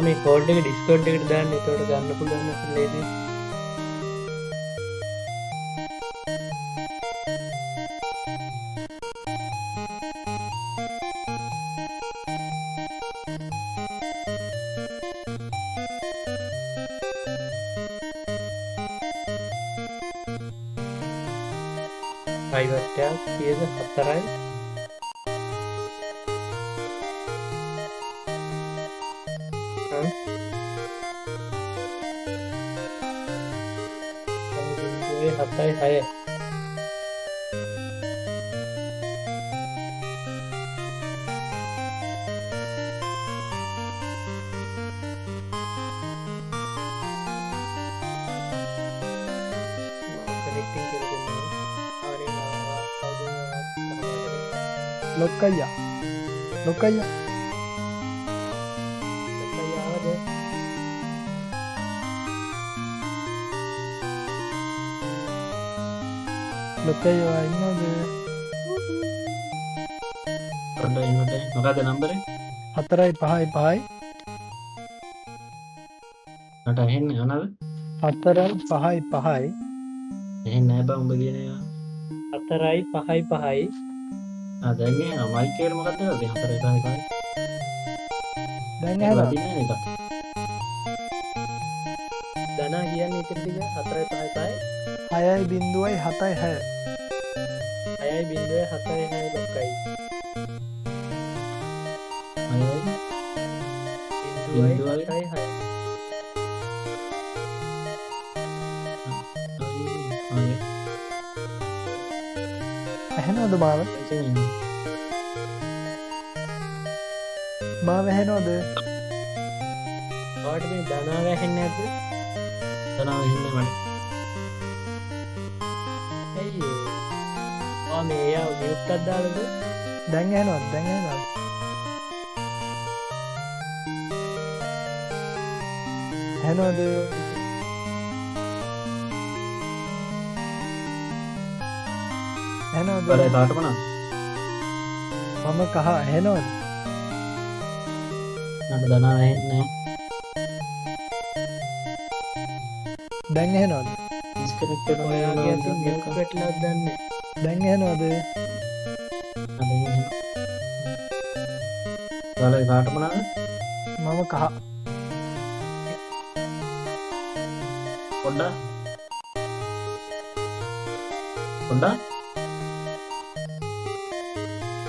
මේ කෝඩ් එක ඩිස්කෝඩ් එකට දාන්න එතකොට ගන්න පුළුවන් ලේසියෙන්. private tab කීයද 4යි හා 7යි 6යි Lokaya. Lokaya. ada Lokaya innada. Ada innada. මොකද නම්බරේ? 4යි 5යි 5යි. මට ඇහෙන්නේ මොනවද? 4යි 5යි 5යි. ඇහෙන්නේ නැහැ බං උඹ කියන ඒවා. 4යි 5යි 5යි දැන් එනවා මයික් එකට මොකක්ද කරන්නේ 4යි 5යි 5යි. දැන් ඇහෙනවා. වදින්නේ නේද? දනා කියන්නේ එක ටික 4යි 5යි 5යි 6යි 0යි 7යි 6. 6යි 0යි 7යි 6යි ලොක්කයි. 6යි 0යි 0යි 7යි 6යි ඇහෙනවද මාව? මාව ඇහෙනවද? ඔයාලට මේ දනා වැහෙන්නේ නැද්ද? දනාව ඇහෙන්නේ මට. ඇයි ඒ? ඔයා මේ යාව මියුට් එකක් දාලාද? දැන් ඇහෙනවද? දැන් ඇහෙනවද? ඇහෙනවද? ඇහෙනවද? බලය තාට මොනවද? මම කහ ඇහෙනවද? මට දනාව ඇහෙන්නේ දැන් ඇහෙනවද? ඩිස්කනෙක්ට් කරනවා ඔයාගේ අතින් මියුට් වෙట్లా දන්නේ. දැන් ඇහෙනවද? බලය තාට මොනවද? මම කහ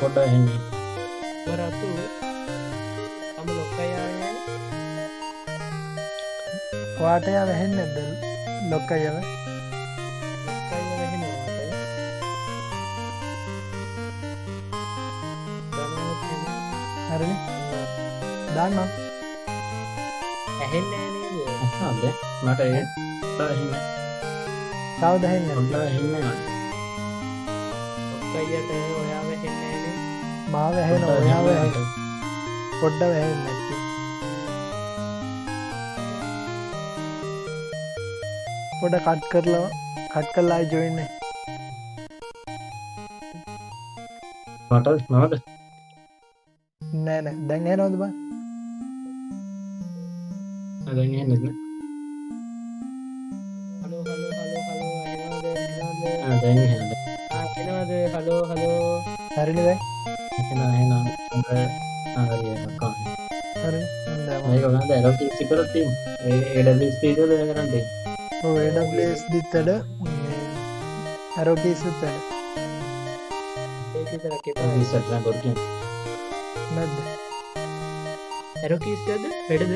පොඩ්ඩක් ඇහෙන්නේ. වරතු අම ලොක්කයි ආයේ ඔයාට යා වැහෙන්නේ නැද්ද? ලොක්කයව ලොක්කයි වැහෙනවා මට. දනාවත් එන්නේ. හරිනේ. දාන්නම්. ඇහෙන්නේ නැහැ නේද? හරිද? මට ඇහෙන්නේ. කවුද ඇහෙන්නේ? පොඩ්ඩක් ඇහෙන්නේ නැහැ. ලොක්කයියට ඔයා වැහෙන්නේ නැහැ. මාව ඇහෙනවා. ඔයාව ඇහෙනවා. පොඩ්ඩක් ඇහෙන්නේ නැත්තේ. පොඩ කට් කරලා ආයි ජොයින් වෙන්න. මට නේද? නෑ නෑ දැන් ඇහෙනවද බං? දැන් ඇහෙන්නේ නැහැ. හලෝ හලෝ හලෝ හලෝ ඇහෙනවද? දැන් ඇහෙනවා. ඇහෙනවද? හලෝ හලෝ හරිනේ දැන්? ඇහෙනවා. හරියට කවුද? හරිනේ. දැන් මේක උනන්ද ඇරෝ කීස් එකක් තියෙනවා. ඒ AWS ස්පීඩ් වල වෙන කරන්නේ. ඔව් AWS දිත්තඩ arrow keys උත්තර ඒක විතරක් ඒ එපා. සෙට් එක කරගෙන. නැද්ද? ඇරෝ කීස් එකද? හෙඩද?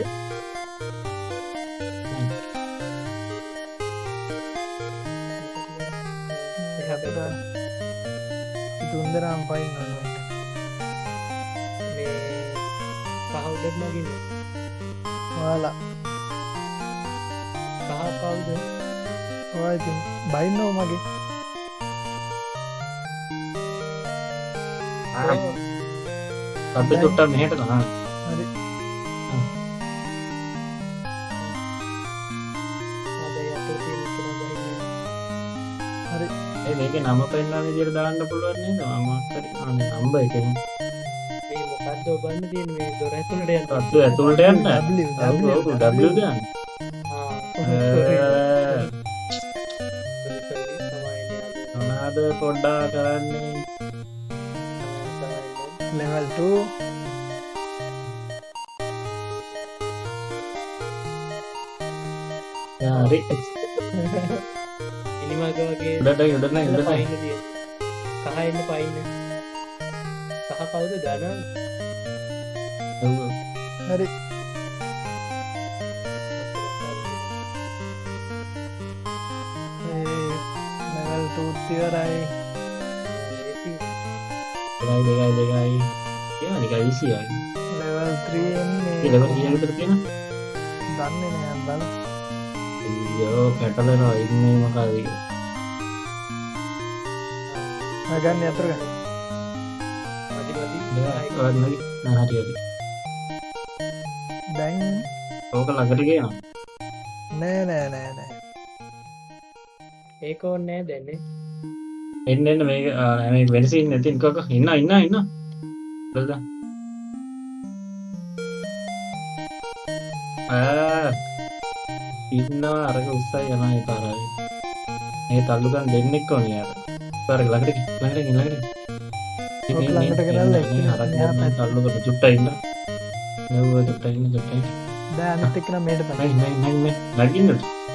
එහා පැත්ත. දුන්දරම් පයින් යනවා. මේ පහවුඩට නගින්න. ඔයාලා පහ කවුද? ඔයා ඉතින් බයින්නෝ මගේ. අපි චුට්ටක් මෙහෙට ගහන්න. හරි. අද යටට තියෙන කෙනා බහින්නේ. හරි. මේකේ නම පෙන්නන විදියට දාන්න පුළුවන් නේද? මම අක්කරේ නම්බර් එකෙන්. මේ මොකක්ද අද ඔබන්න තියෙන මේ දොර ඇතුළට යන්න. අතු ඇතුළට යන්න W W දාන්න මොනවාද පොඩ්ඩා කරන්නේ level 2 හරි ඉනිමග වගේ උඩට පයින්න තිය කහ එන්න පයින්න සහ කවුද දන හරි level 2 ඉවරයි දෙකයි ඒවා නිකන් easy ආයි level 3 එන්නේ ඒ level කීයකට තියෙන දන්නේ නෑ බල අයියෝ පැටලෙනවා ඉන්නේ මොකද ගන්න අතර ගන්න හරි දැන් ඕක ළඟට ගේනවා නෑ ඒක ඕන්නෑ දැන්නේ එන්න මේක වෙනසින් නැති එකක ඉන්න බලද ඉන්නවා අරක උස්සයි යනවා ඒ පාරයි මේ තල්ලු ගන්න දෙන්නෙක් ඕනේ යාර පාර ළඟට ළඟට කරලා තල්ලු කර චුට්ටයි ඉන්න නෙව්ව චුට්ටයි දැන් අනිත් එක්ක නම් මේට තමයි නගින්න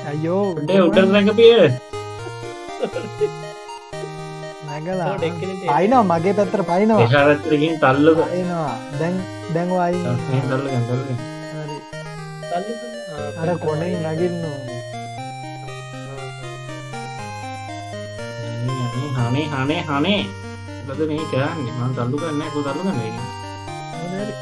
අයියෝ උඩට නැගපිය නැගලා පයින්නවා මගේ පැත්තට පයින්නවා එහා පැත්තට ගිහින් තල්ලු කර පයින්නවා දැන් වයි මේ තල්ලු ගන්න හරි අර කොනේ නගින්න ඕනේ හනේ මොකද මේ කරන්නේ මම තල්ලු ගන්න නැහැ කොහොමද තල්ලු ගන්නේ හරි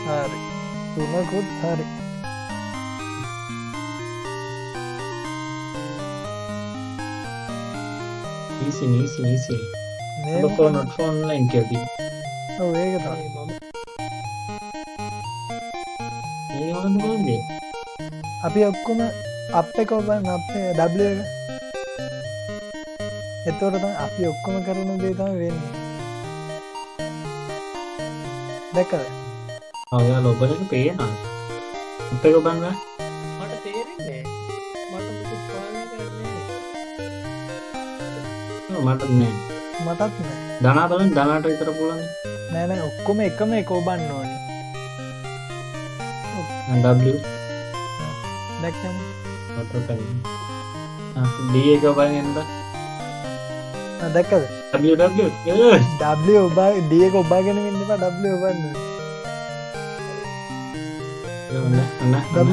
හරි තුනකුත් හරි easy look on not online කැදී ඔව් ඒක තමයි මේ වගේ මොකද අපි ඔක්කොම අප් එක ඔබන්න අපේ W එක එතකොට තමයි අපි ඔක්කොම කරන දේ තමයි වෙන්නේ දැක්කද ඔයා ලොබලට පේනවා අපේ ඔබන්න මට තේරෙන්නේ මට මුකුත් පාලනය කරන්නේ මට නෑ මටත් නෑ දනාතලෙන් දනාට විතර පුළුවන් නෑ ඔක්කොම එකම එක ඔබන්න ඕනේ W දැක්කම D එක ඔබන්න දැක්කද W ඔබා D එක ඔබාගෙන ඉන්න එපා W ඔබන්න W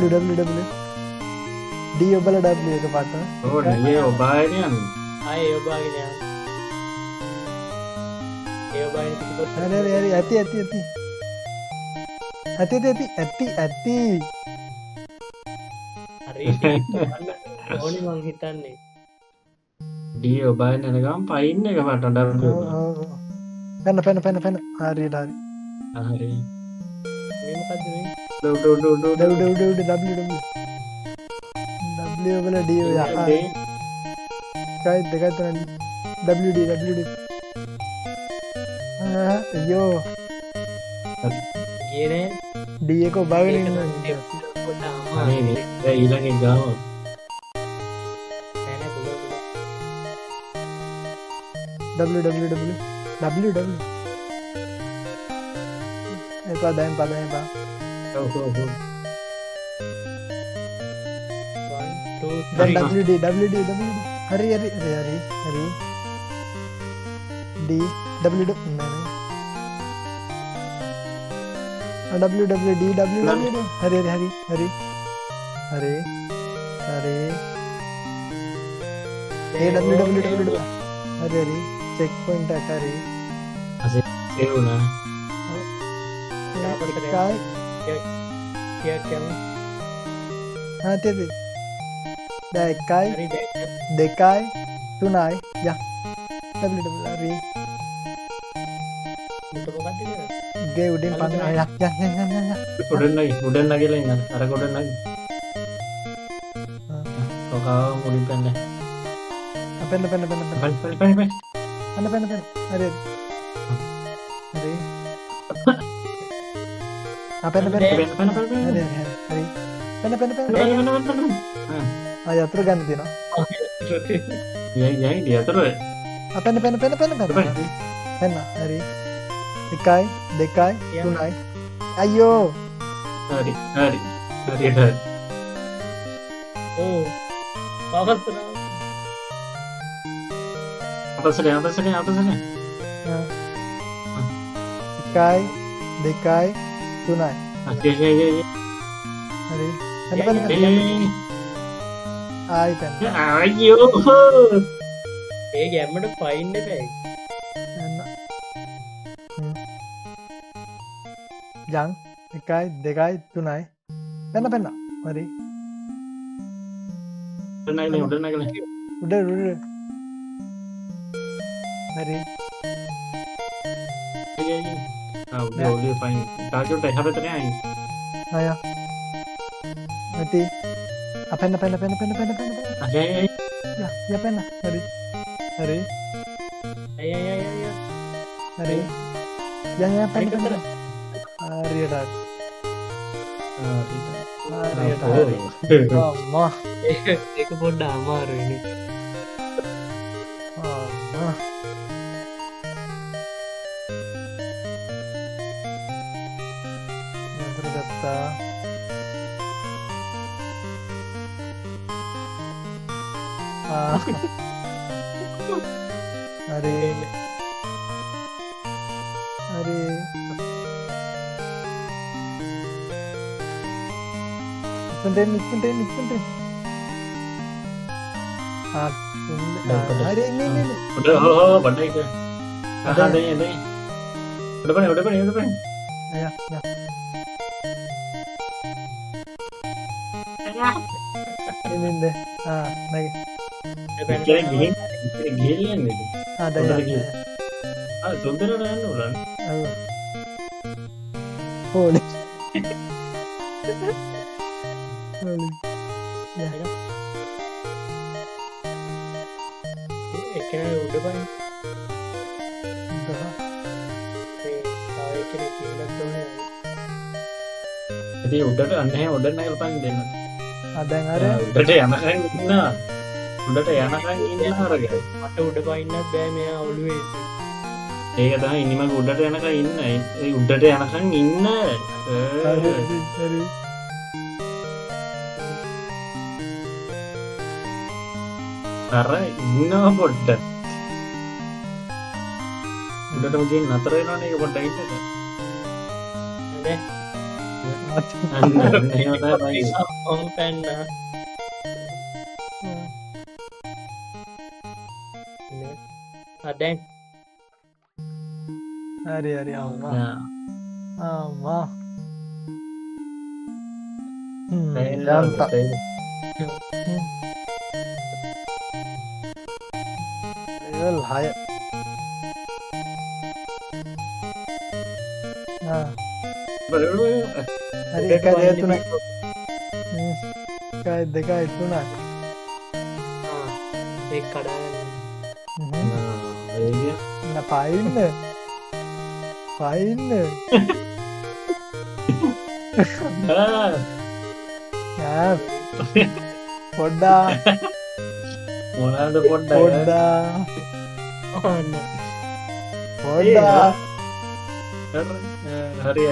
D ඔබල W එක පාට ඔබාගෙන යන්න ආය ඔබාගෙන යන්න ඒ ඔබාගෙන පිටිපස්ස හරි ඇති හරි ඕනි මං හිතන්නේ D ඔබාගෙන යනකම් පයින් එක පාට පැන හරියට හරි හරි මේ මොකද්ද මේ W ඔබල D දෙකයි තුනයි WD අයියෝ ගියේ D එක ඔබාගෙන ඉන්න අනේ මේ ඊළඟ ගාව W එපා දැන් එපා දැන් WD හරි D WD හරි චෙක් පොයින්ට් එක හරි ඒ වුණා එකයි දෙකයි තුනයි ය හරි ගේ උඩින් පන්න උඩන් නගිලා ඉන්න අර ගොඩන් නගි මුලින් පැන්න පෙන්න පෙන්න පෙන්න පෙන්න පයි පයි පයි පෙන්න පෙන්න පෙන්න හරි හරි පෙන්න පෙන්න පැන්න පැන්න පැන්න හරි හරි පෙන්න පෙන්න පෙන්න ආය අතුරු ගන්න තියෙනවා යයි dia terus පෙන්න පෙන්න පෙන්න පෙන්න පෙන්න හරි පෙන්න හරි එකයි දෙකයි තුනයි අයියෝ hari ඕ පවස්තර apa sedang එකයි දෙකයි තුනයි ya හරි පෙන්න පෙන්න පෙන්න ආයි පෙන්න ayo ඒ ගැම්මට පයින්න බැයි පෙන්න ජං එකයි දෙකයි තුනයි පෙන්න පෙන්න හරි udah naik nih උඩ උඩ හරි iya udah fine tahu udah habis ternyata ආය නැති පෙන්න පෙන්න පෙන්න පෙන්න පෙන්න පෙන්න ada යා පෙන්න හරි හරි අය හරි යා පෙන්න පෙන්න හරියට හරියට අම්මා ඒක පොඩ්ඩ අමාරුවනි අම්මා යන්ත්‍ර ගත්තා හරි හරි ඉක්මනට හරි ඉන්නේ udah pandai ke ada udah pandai යා ඉන්නේ නැග kira gini gilian gitu දැන් සුන්දරට යන්න උලන් හෝලි එකන උඩ පයි jadi udah aneh udah naik pan den දැන් අර උඩට යනකන් ඉන්නවා උඩට යනකන් ඉන්නවා අරගෙන මට උඩ පයින්නත් බෑ මෙයා ඔළුවේ ඒක තමයි ඉනිමක උඩට යනකන් ඉන්න ඒ උඩට යනකන් ඉන්න හරි අර ඉන්නවා පොඩ්ඩක් උඩට මුදින් නතර වෙනවනේ ඒක පොඩ්ඩක් ඉන්නද අන්න එහෙම තමයි ඔම් පැන්න අදැන් හරි අම්මා අම්මා යාන්තා level 6 හරි එකයි දෙකයි තුනයි එකයි දෙකයි තුනයි ඒ කඩාගන්න පයින්න පොඩ්ඩා මොනවාද පොඩ්ඩා හරි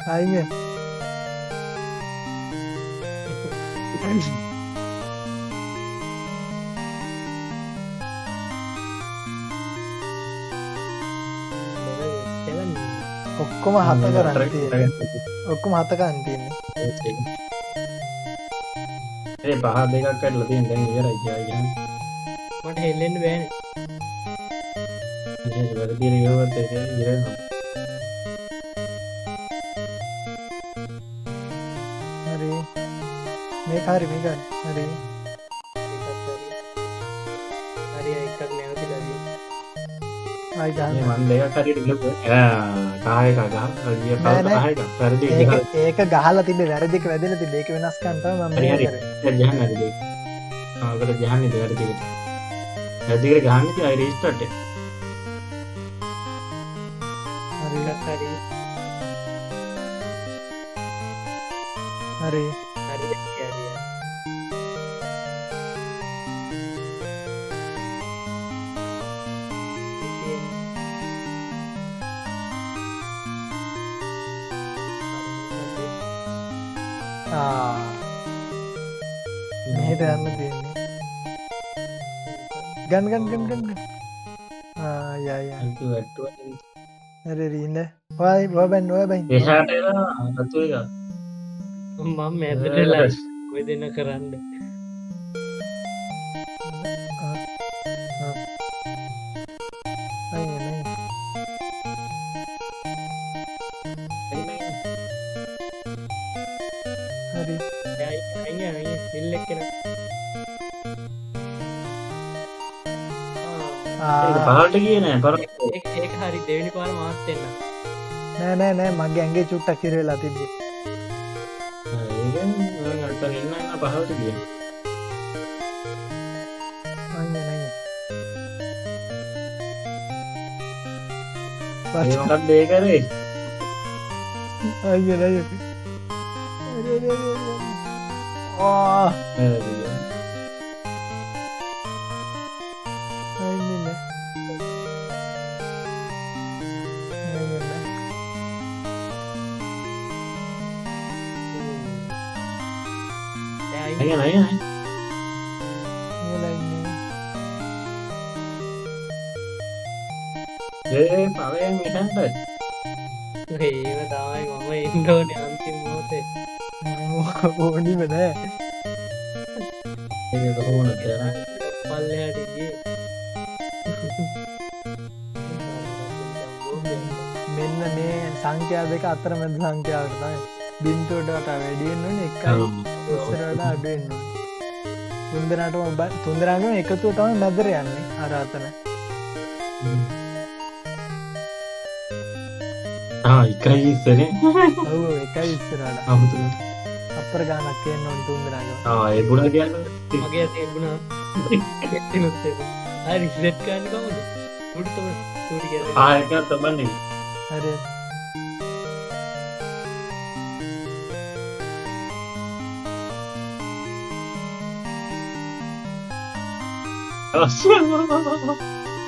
අයිය ඔක්කොම හත කරන්න ඔක්කොම හත කරන්න තියෙන්නේ ඒ පහ දෙකක් කඩලා තියෙන දැන් ඉවරයි කියයි මට හෙල්ලෙන්න බෑනේ ඒ වැරදි රියවුවත් ඒක ඉවරයි හරි මේක හරි හරි හරි එකක් නැවතිලා ආයි මේ ගහන්න. මන් දෙකක් හරියට ගිහුවා. කාය එක ගහ. ගිය නෑ, කවුද නෑ. කාය එක? වැරදි ඒක ගහ. ඒක ගහලා තිබ්බේ වැරදික වැදෙලා තිබ්බේ. ඒක වෙනස්කම් තමයි මම හරි මේ හරි. කරේ. දැන් ගහන්න හරි දෙක. ඔකට ගහන්නේ වැරදිකට. වැරදිකට ගහන්නේ ඉතින් ආයි රීස්ටාර්ට් එක. හරි එකක් හරි හරි. හරි හරි ආ මෙහෙට යන්න තියෙන්නේ. ගන්න. ආ යා යා. අන්තු වැට්ටුවා. හරි රීන්න. ඔය බෙන්. එහාට එලා රතු එක. මම මැදටලා ඔය දෙන්න කරන්න හරි සිල්ලෙක්කෙන පහලට ගියේ නෑ පර ඒක හරි දෙවනි පාර මාත්තෙන්න නෑ මගේ ඇගේ චුට්ටක් කිර වෙලා තිබේ. අට ඉන්න පහලට ගිය ඒකත් දේ කරේ නය ඒ පවයෙන් එහන්ට ඒව තමයි මම ඉන්ඩෝන අන්තිම මෝතේ ඕනිම නෑ ඒ හෝන කරන පල්ලහටගේ මෙන්න මේ සංඛ්‍යා දෙක අතර මැද සංඛ්‍යාවට තමයි බින්තුවටට වැඩියෙන් වන එකයි උස්සරට අඩුවෙන්න තුන්දරටම එකතුව තම මැදර යන්නේ අරාතන එකයි ඉස්සරේ ඔව් එකයි ඉස්සරට අමුතු අපර ගානක් කියන්න ඕන තුන්දරග ඒ බුණ කියන්න මගේ තිබුණා හරි සිට්කාන්න කවුද උඩතම තුටි ආයක තබන්නේ හරි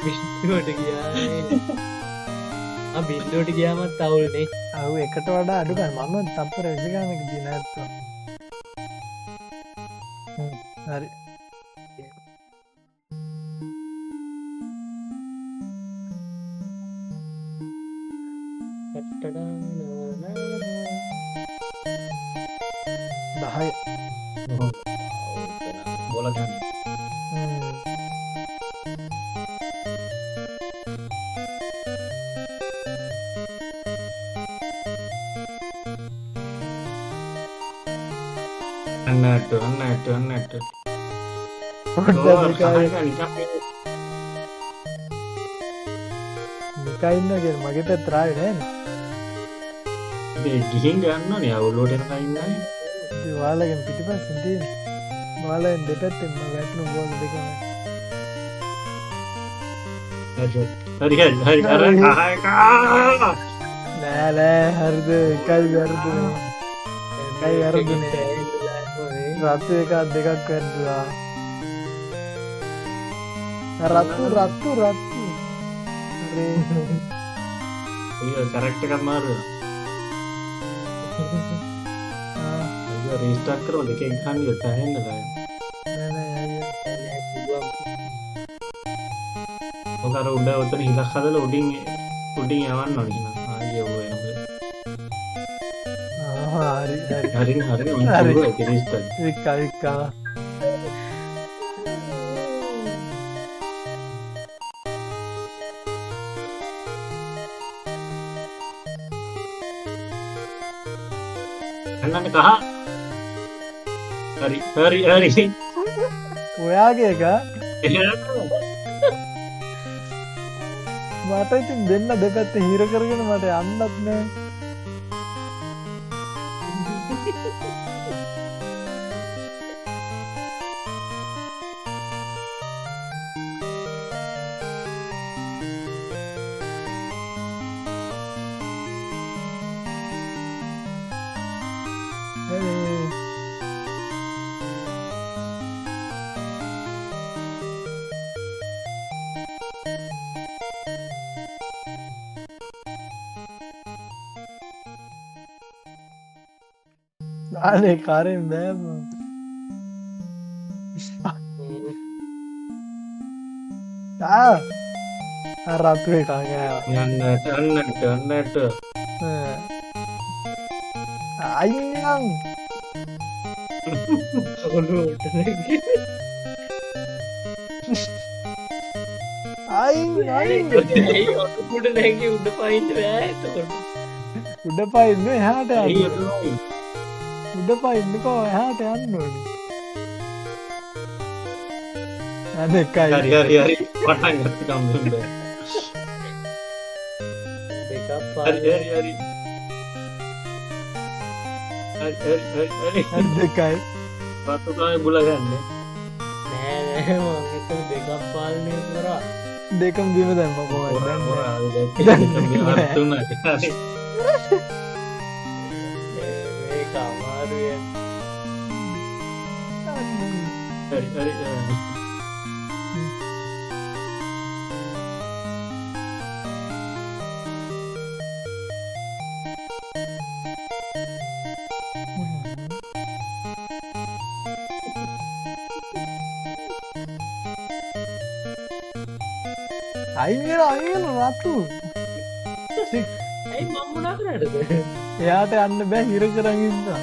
විශ්තුවට ගියා බින්දුවට ගියාමත් අවුල්නේ අව එකට වඩා අඩුගන්න මම තපර විසිගානක දින ඇත්ත හරි දහය බොල ගන්න අන්නට නිකයින්නගේ මගේ පැත්තරාය නෑන ගිහින් ගන්න ය අවුලෝට එනකඉන්නයි වාලගෙන් පිටිපස් සිටිය වාලෙන් දෙපැත්තෙම වැටනු බෝල දෙකම හරි හරි නෑලෑ හරිද එකයි වැරදුන එකයි වැරදුනේ රත්තු එකක් දෙකක් වැරදවා රත්තු ඒ කරක්ට කම්මාරු රීස්ටාක් කරෝ දෙක ගන්න තහෙන්න ඔකර උඩ ඔතන හිලක් හදල උඩින් යවන්න නොනින ආය හරි රීස්ටාක් වික්කා අන්නන්න කහ හරි ඔයාගේ එක මට ඉතින් දෙන්න දෙපැත්තේ හිර කරගෙන මට යන්නත් නෑ. අනේ කරෙන් බෑම. රතු එකක් ගෑවා. යන්නට අයියන් ඔළුවට නැගී. අයින් අයින් ඇයි ඔළුවට නැගී උඩ පයින්න බෑ එතකොට. උඩ පයින්න එහාට ඇයි යන්න. ඔතන? උඩ පයින්නකෝ එහාට යන්න ඕනේ. අදකයි හරි පටන් ගත්තකම් දුන්නේ. දෙකක් හරි පාර හරි දෙකයි පත්තු තමයි බුලගන්නේ. නෑ නෑ මං හිතුවේ දෙකක් පාලනය කරා. දෙකම බිම දැම්ම කොහොමද හොරා දැන් හරි තුනයි. හරි මේක අමාරුයි. හරි අයින් රතු ඇයි මම මොනා කරන්නද? එයාට යන්න බෑ හිර කරන් ඉන්නවා.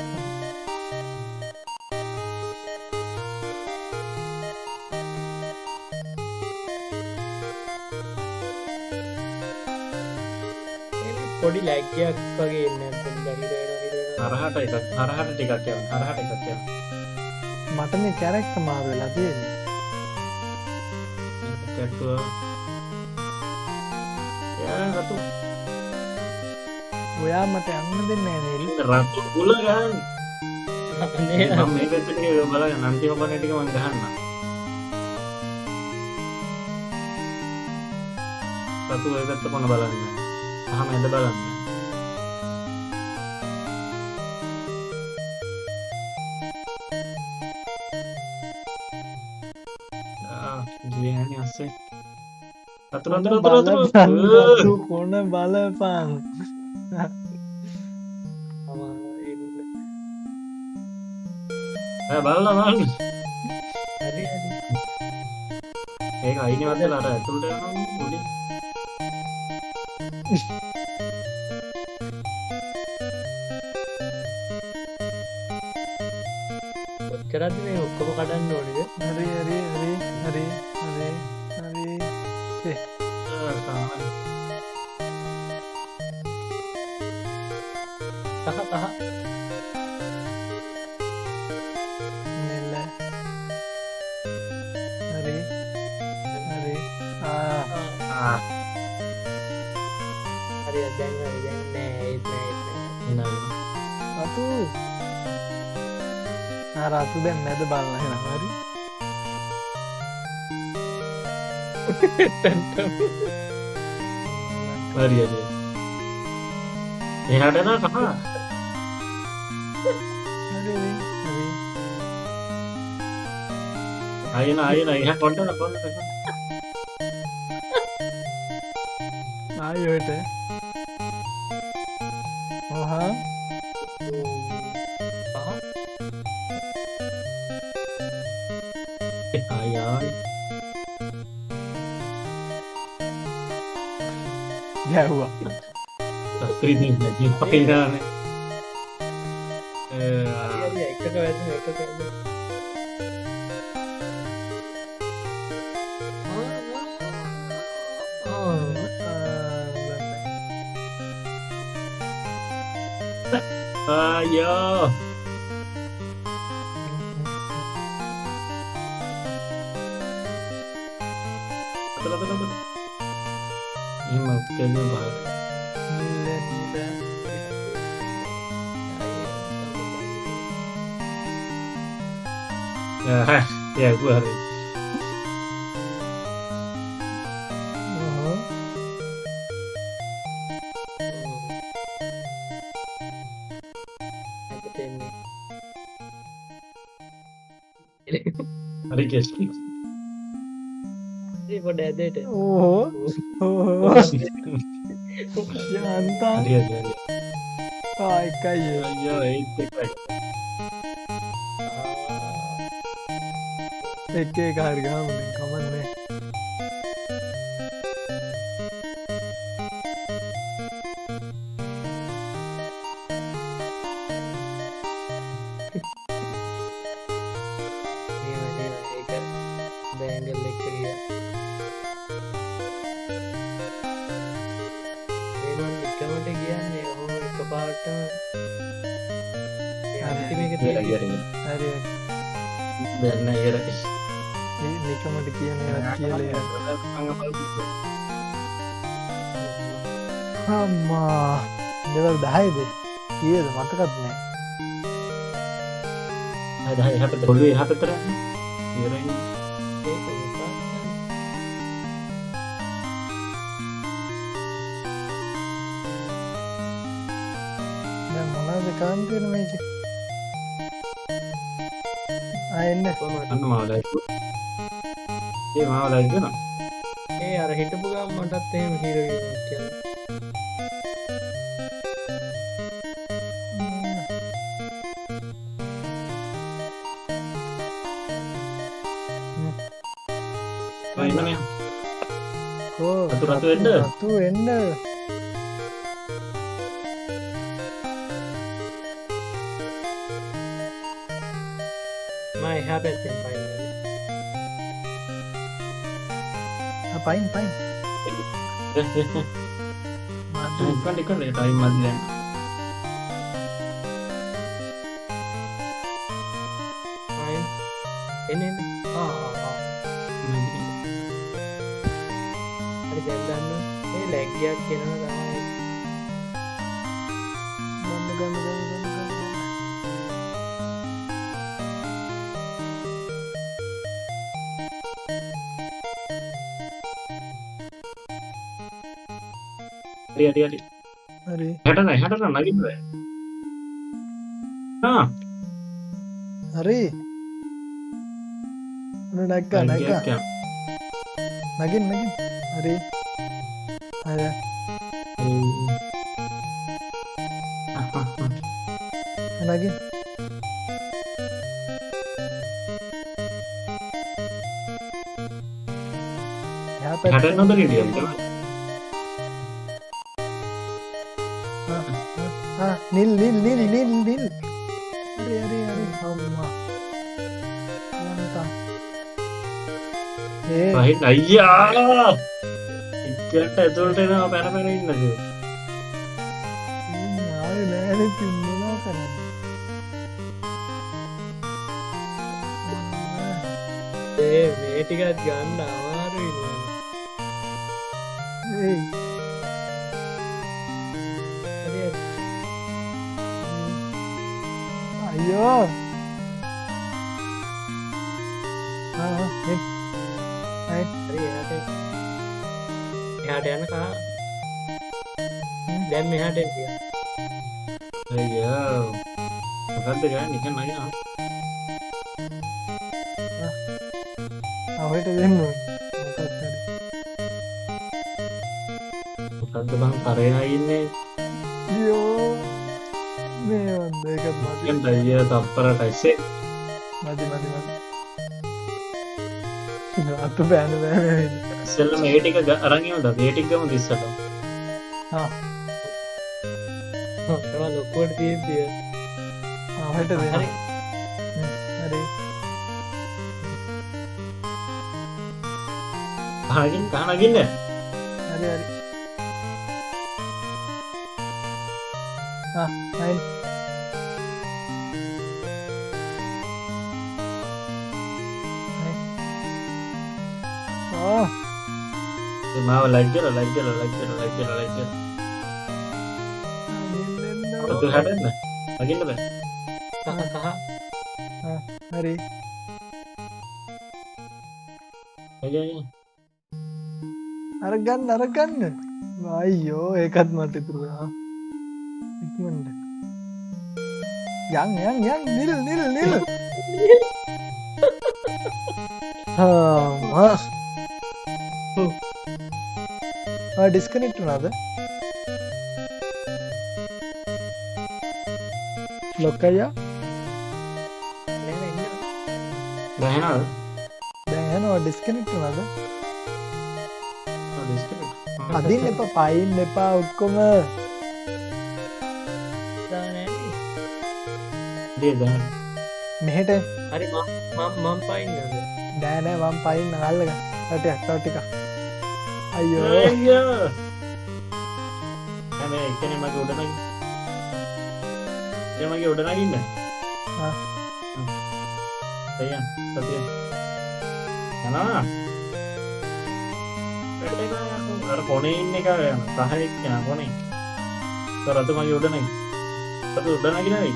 පොඩි ලැග්ගයක් වගේ එන්නේ නැත්නම් හිර වෙනවා. හරහට ටිකක් යන්න. හරහට ටිකක් යන්න. මට මේ කැරක්ටර් මාරු වෙලා තියෙන්නේ. කැටුව. යා රතු ඔයා මට යන්න දෙන්නේ නෑ නේද? රතු බුල ගන්න. නේ මම මේ පැත්තට බලන්න අන්තිම බණේ ටික මම ගහන්න. රතු ඔය පැත්ත කොන බලන්න. අහම ඇද බලන්න. දිවන්නේ අස්සේ. රතු රතු කොන බලපන්. බලන්න. හරි හරි. ඒක අයිනේ වදලා අර ඇතුළට යනවා උඩින්. කොච්චරද මේ ඔක්කොම කඩන්න ඕනේද? හරි තහ තහ. නෙල්ල හරි හරි දැන් නෑ ඒත් නෑ. රතු රතු දැන් නැද බලන්න එහෙනම් හරි හරි එහාට යනවා කහ. හරි ආයෙන එහා කොණ්ඩන ආයෙට ඔහා ආයයි ගැව්වා ඉතින් නැති පයිදානේ. එකක වැදුන එකක වැදුන. අයියෝ එහෙම උත්තේජන පහර. Ya gue hari. Hari guys. Ini pada ada deh. යන්තා Hari hari. එකයි Ayo itu kan. එක එක හරි ගාමනේ කමන්නේ Bengkel lekria. Memang ikkamata kiyanne ඔහොම එකපාරටම අන්තිමේක Hari තියෙන්නේ hari. හරි Dan akhirnya නිකමට කියන ඒවත් කියලා අම්මා දෙවල් 10ද කීයද මතකත් නෑ ada HP dulu ya HP terang. Kira ini. ඒක මොකක්ද? දැන් මොනවද කාන්තින මේක ආයෙන්න කොහොමද? Anu mau lagi. Mau lagi kan? ඒ අර හිටපු ගමන් මටත් එහෙම හිර වෙනවා කියලා. Main mana ya? කෝ Ratu එන්න. රතු එන්න මම එහා පැත්තෙන් පයින්නේ. පයින් පයින් Ikon ya time mati dan. පයින් එන්නේ. හරි දැන් ගන්න. ඒ ලැග් එකක් කියනවා තමයි. ගන්න Hari hari. හරි Hata lagi tuh. Nah, හරි උන නැග්ගා නැග්ගා ya. නගින් හරි හරි නගින් Hata nonton dia. නිල් හරි අම්මා යන්තා ඒ Baik, ayah. Ikan itu udah mau pernah ini lagi. ආවේ නෑනේ තින්නලා කරන්නේ ඒ මේ ටිකක් ගන්න අමාරුයි නේ. ඒ හරි හරි. අයියෝ හරි එහාට යනකා දැන් මෙහාට එන්න. Ayah. Bukan tuh kan ikan lagi ah. අවයට දෙන්න මොකක්ද හරි Bukan tuh bang karena ini අයියෝ මේ වන්ද එකත් මදි kan dia tampar kasih. මදි අතු බෑන Selam etik agak orangnya udah etik gak mau disana. තමයි ලොකුවට තියෙද්දී. අවයට දෙන්න හරි. හරි Kahan lagi nih. හරි අයින් මාව ලයික් කරලා අතු හැදෙන්න අගින්න බෑ කහ හරි අයියයි අරගන්න අයියෝ ඒකත් මට ඉතුරුනා ඉක්මනට යන් නිල් ඩිස්කනෙක්ට් වුණාද ලොක්කයියා දැනනවද දැන් යනවා ඩිස්කනෙක්ට් වුණාද ඩිස්කනෙක්ට් අදින්න එපා පයින් එපා ඔක්කොම දැන් මෙහෙට හරි මම පයින්නද නෑ මම පයින් අල්ලග රටයක් තව ටිකක් අයියෝ අයියෝ හැම එකනේ මගේ උඩ නගින්න මගේ උඩ නගින්න සතිය යනවා අර පොනේ ඉන්න එක යන සහනෙක් යන පොනේ රතු මගේ උඩ නගින්න රතු උඩ නගින්න වෙයි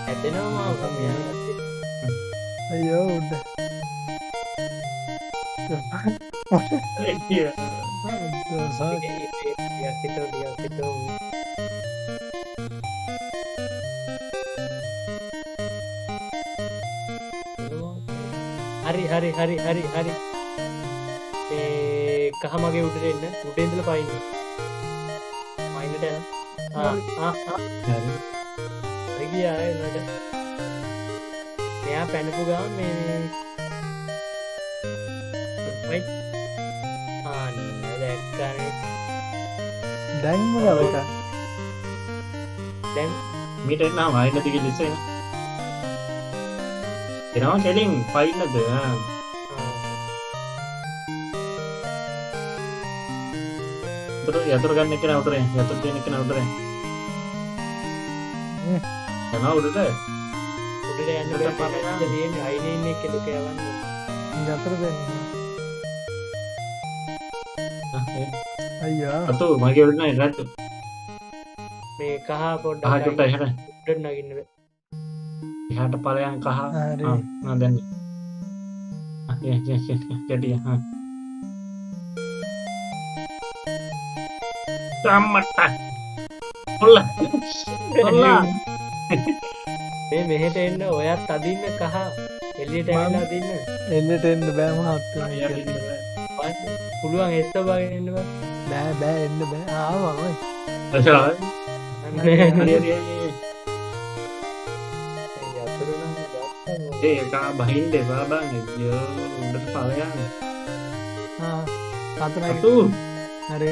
ඇදෙනවා අයියෝ උඩ හරි ඒ කහ මගේ උඩට එන්න උඩ ඉඳලා පයින්න පයින්නට යන හරි ගියා එන්නට මෙයා පැනපු ගාම මේ අන්න දැක්කනේ දැන් මොකද දැන් මීට එන්නා වයින්න දිගේ ලිසෙන එනවා කෙලින් පයින්නද යතුරු ගන්න එක නෑ උඩරේ යතුරු තියෙන එක නෑ උඩරේ යනවා උඩට යන්න බෑ තියෙන්නේ අයිනේ ඉන්නේ කෙලක යවන්න යතුරු දෙන්න අයියා අතු මගේ උඩ නෑ රත් මේ කහ පොඩ්ඩක් ආහට එහාට උඩට නගින්න බෑ එහාට ඵලයන් කහ හරි දැන් කැටිය සම්මට ඔල්ල මේ මෙහෙට එන්න ඔයත් අදින්න කහ එළියට ඇවිල්ලා අදින්න එන්නට එන්න බෑ මහත්තයා පුළුවන් එස්ස බාගෙන එන්න බෑ එන්න බෑ ආවා ඔය ඒක බහින්ද එපා බං අයියෝ උඩට ඵලයන් සතුටයි අතු හරි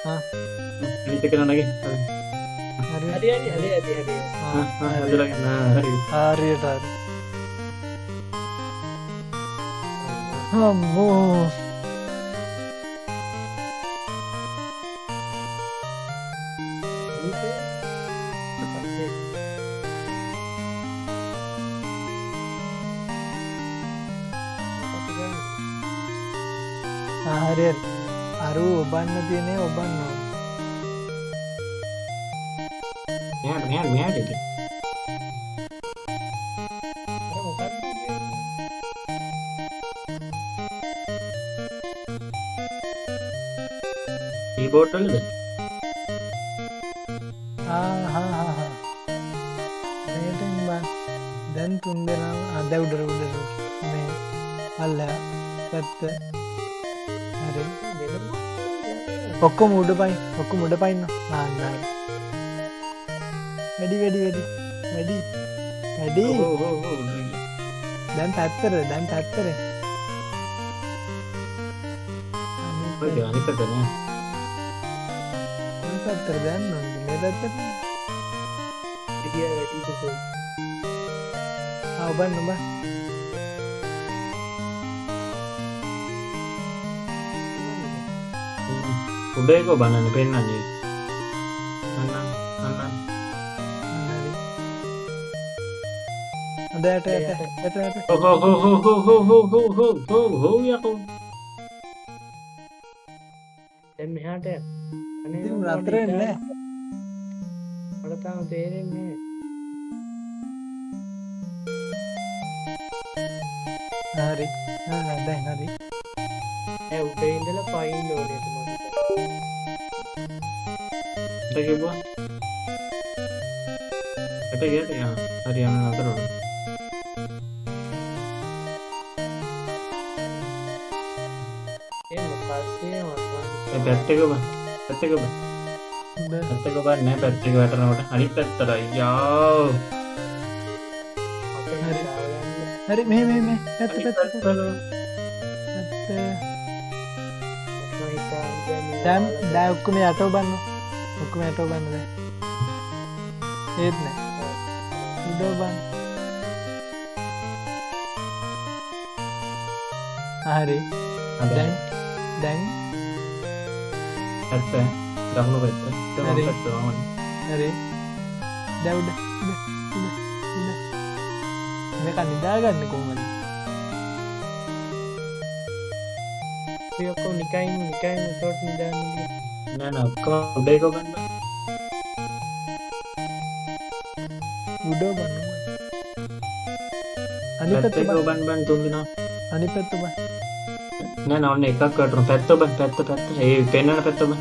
අනිත් එක නනගේ හරි හරි හරියට හරියට අම්මෝ හරි අරු ඔබන්න තියෙනේ ඔබන්න මෙයාට කීබෝඩ් වලද දැන් තුන් දෙනා අදවුඩර උඩර මේ අල්ල පැත්ත හරි ඔක්කොම උඩ පයින්න ආන්න වැඩි දැන් පැත්තර අනිත් පැත්තනේ පැත්තර දැන් මේ පැත්තට ඔබන්න ඔබ උඩේකෝ බනන්න පෙන්නන්නේ අදට යකෝ දැන් මෙහාට යන්න. අනේ ඉතින් මම නතර වෙන්නේ නැහැ. මට තාම තේරෙන්නේ හරි. දැන් හරි. නැහැ. උඩ ඉඳලා පයින් ඕනේ මම. එට කිව්වා එට ගියට හරි යන්න නතර වුණා. ඒ මොකක්ද ඒ පැත්තක බං පැත්තක බං පැත්තක බං නෑ පැත්තක වැටෙනකොට අනිත් පැත්තට අයියා හරි මේ පැත්ත අනිත් පැත්ත පැත්තට දැන් ඔක්කොම යටෝ බන්න. ඔක්කොම යටෝ බන්න දැන්. ඒත් නෑ. උඩ බන්න. හරි. දැන් පැත්ත දකුණු පැත්ත හරි. පැත්ත වමනේ හරි. දැන් උඩ. මේක නිදාගන්න කොහොමද? අපි ඔක්කොම නිකයින් උඩට නිදාන්නේ. නෑ නෑ ඔක්කොම උඩ එක බන්න උඩ බන්න. අනිත් පැත්ත පැත්තක බන්න. බන් තුන් දෙනා අනිත් පැත්ත බන්න. නෑ නෑ ඔන්න එකක් වැටුණා පැත්ත බන් පැත්ත ඒ පෙන්නන පැත්ත බන්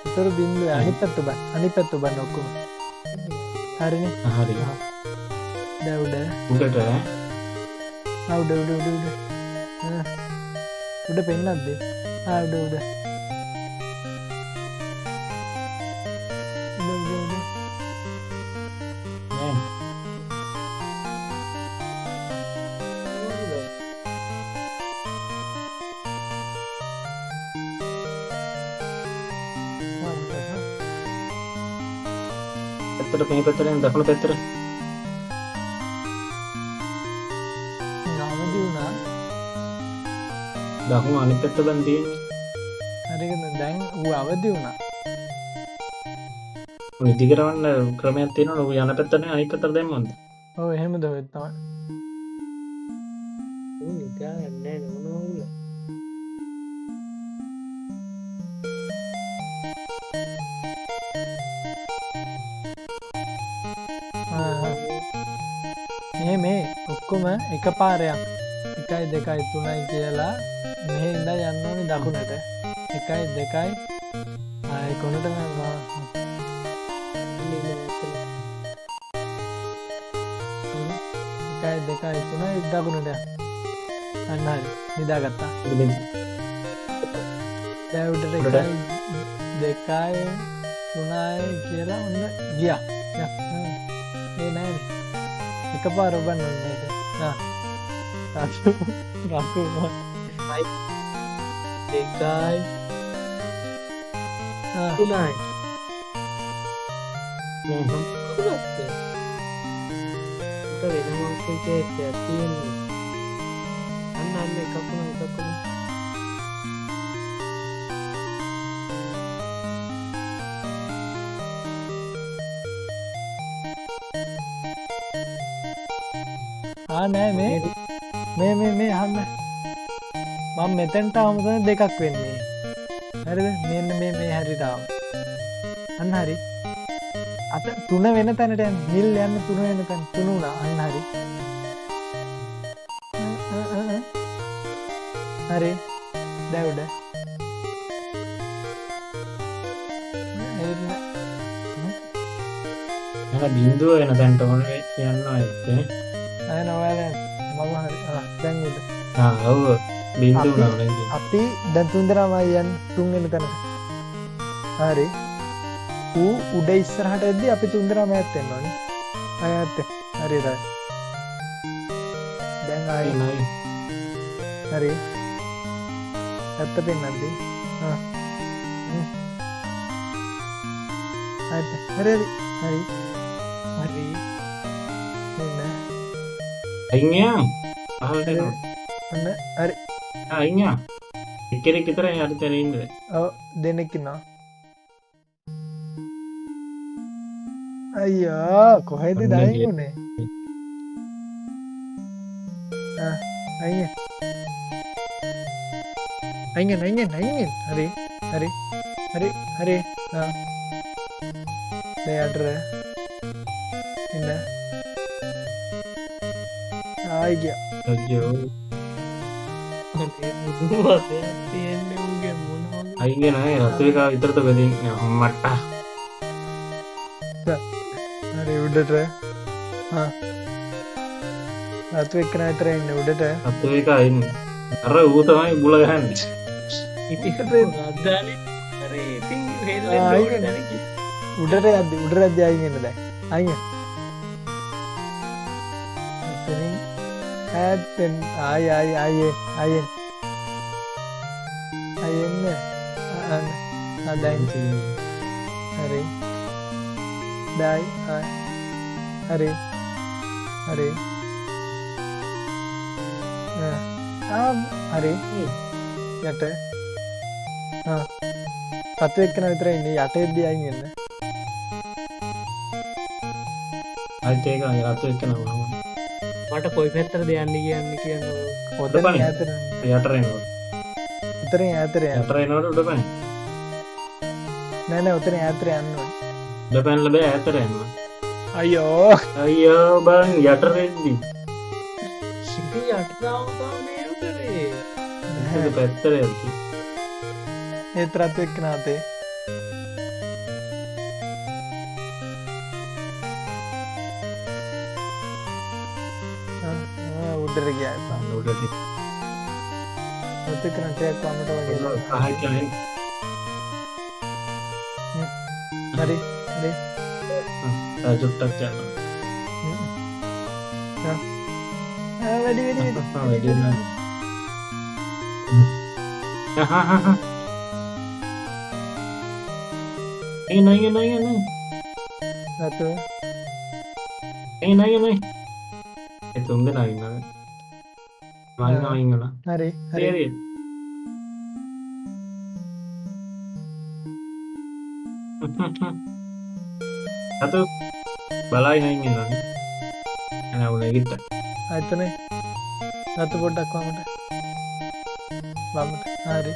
උතර බින්දුව අනිත් පැත්ත බන්න. අනිත් පැත්ත බන්න ඔක්කොම. හරිනේ. හරි දැන් උඩ. උඩට උඩ. උඩ පෙන්නද්ද? උඩ. උඩ. නෑ පැත්තට මේ පැත්තට දකුණු පැත්තට අවදි වුණා. දකුණු අනිත් පැත්ත බන් තියෙන්නේ හරිද? දැන් ඌ අවදි වුණා. ඉදි කරවන්න ක්‍රමයක් තියෙනවා ඔය යන පැත්තට අනිත් පැත්තට දැම්මොත් ඔව් එහෙමද ඔය තමයි. උන් නිදාගන්නේ නැහැ නෝනෝල. මේ ඔක්කොම එක පාරයක් 1 2 3යි කියලා මෙහෙ ඉඳලා යන්න ඕනේ දකුණට. 1 2යි ආයි කොනට යනවා. 1 2 3යි දකුණට. අන්න හරි. නිදාගත්තා. දැන් උඩට 1 2 3යි කියලා ඔන්න ගියා. ඒ නෑනේ. එකපාර ඔබන්න මේක. රාකු එකයි තුනයි. උඩ වෙන මොකක්ද තියෙන්නේ? අන්න එකක් වුණා. නෑ මේ අහන්න. මම මෙතෙන්ට ආවම තමයි දෙකක් වෙන්නේ. හරිද? මෙන්න මේ හරියට ආව. අන්න හරි. අත 3 වෙන තැනට යන්න. නිල් යන්න 3 වෙන තැන. 3 උනා. අන්න හරි. හරි. දැන් උඩ. එන බින්දුව වෙන තැනට ඕනේ යනවා ඇත්තේ අයන ඔයාලා මම හරි දැන් උඩ. ඔව් බින්දුව නෝනේ අපි දැන් 3 දෙනාමයි යන්නේ 3 වෙන තැනට. හරි. ඌ උඩ ඉස්සරහට එද්දි අපි 3 දෙනාම ඈත් වෙන්න ඕනේ. ඈත්. හරිද? දැන් ආයි නයි හරි. ඇත්ත පෙන්නද්ද? හරි. එන්න. අයියා අහල්ට එනවා අන්න හරි. අයියා එක්කෙනෙක් විතරයි හරි තැන ඉන්නේ ඔව් දෙනෙක් ඉන්නවා. අයියා කොහෙද දාන්නේ උනේ? අයියා අයිගෙන් හරි හරි හරි හරි දෙයටර ඉන්න ආයි ගියා අයියෝ තියෙන්නේ උන්ගේ මොනවා අයිගේ නෑ රත්විකා විතරද බැදින් අම්මට හරි උඩට රතු එක්කන විතර ඉන්න උඩට රත්විකා ඉන්න අර ඌ තමයි බුල ගහන්නේ ඉතින් අදානේ අර ඉතින් හෙල්ලෙන්න උඩට යද්දි අයින් එන්න දැන් අයින් එතනින් ඈතෙන් ආයෙ දැන් හරි ඩයි හරි හරි හරි යට පත්තු එක්කන විතර ඉන්නේ යට එද්දි අයින් එන්න අයිත් ඒක රත්විකා මට කොයි පැත්තටද යන්න කියන්න හොඳ පණ. ඈතට යට එනවා උතරෙන් ඈතට යන්න යට එනකොට උඩ පැන නෑ උතරෙන් ඈතට යන්න ඕනේ උඩ පැනලා බෑ ඈතට යන්න අයියෝ අයියෝ බං යට රෙද්දි ඉතින් යටතාව තමයි උතරේ ඒක පැත්තට යද්දි ඒත් රතු එක්කන අතේ උඩට ගියා එපා උඩට රතු එක්කන ටේක් වමට වගේ පහයි කියන්නේ හරි චුට්ටක් යනවා වැඩි වැඩි නෑ නෑ රතු නෑ ඒ තුන් දෙනා ඉන්නද මම ඉන්නවා හරි හරි අතු බලයි නෑ ඉන්නවනේ එන උනේ ගිට ආයතනේ රතු පොඩ්ඩක් වමට හරි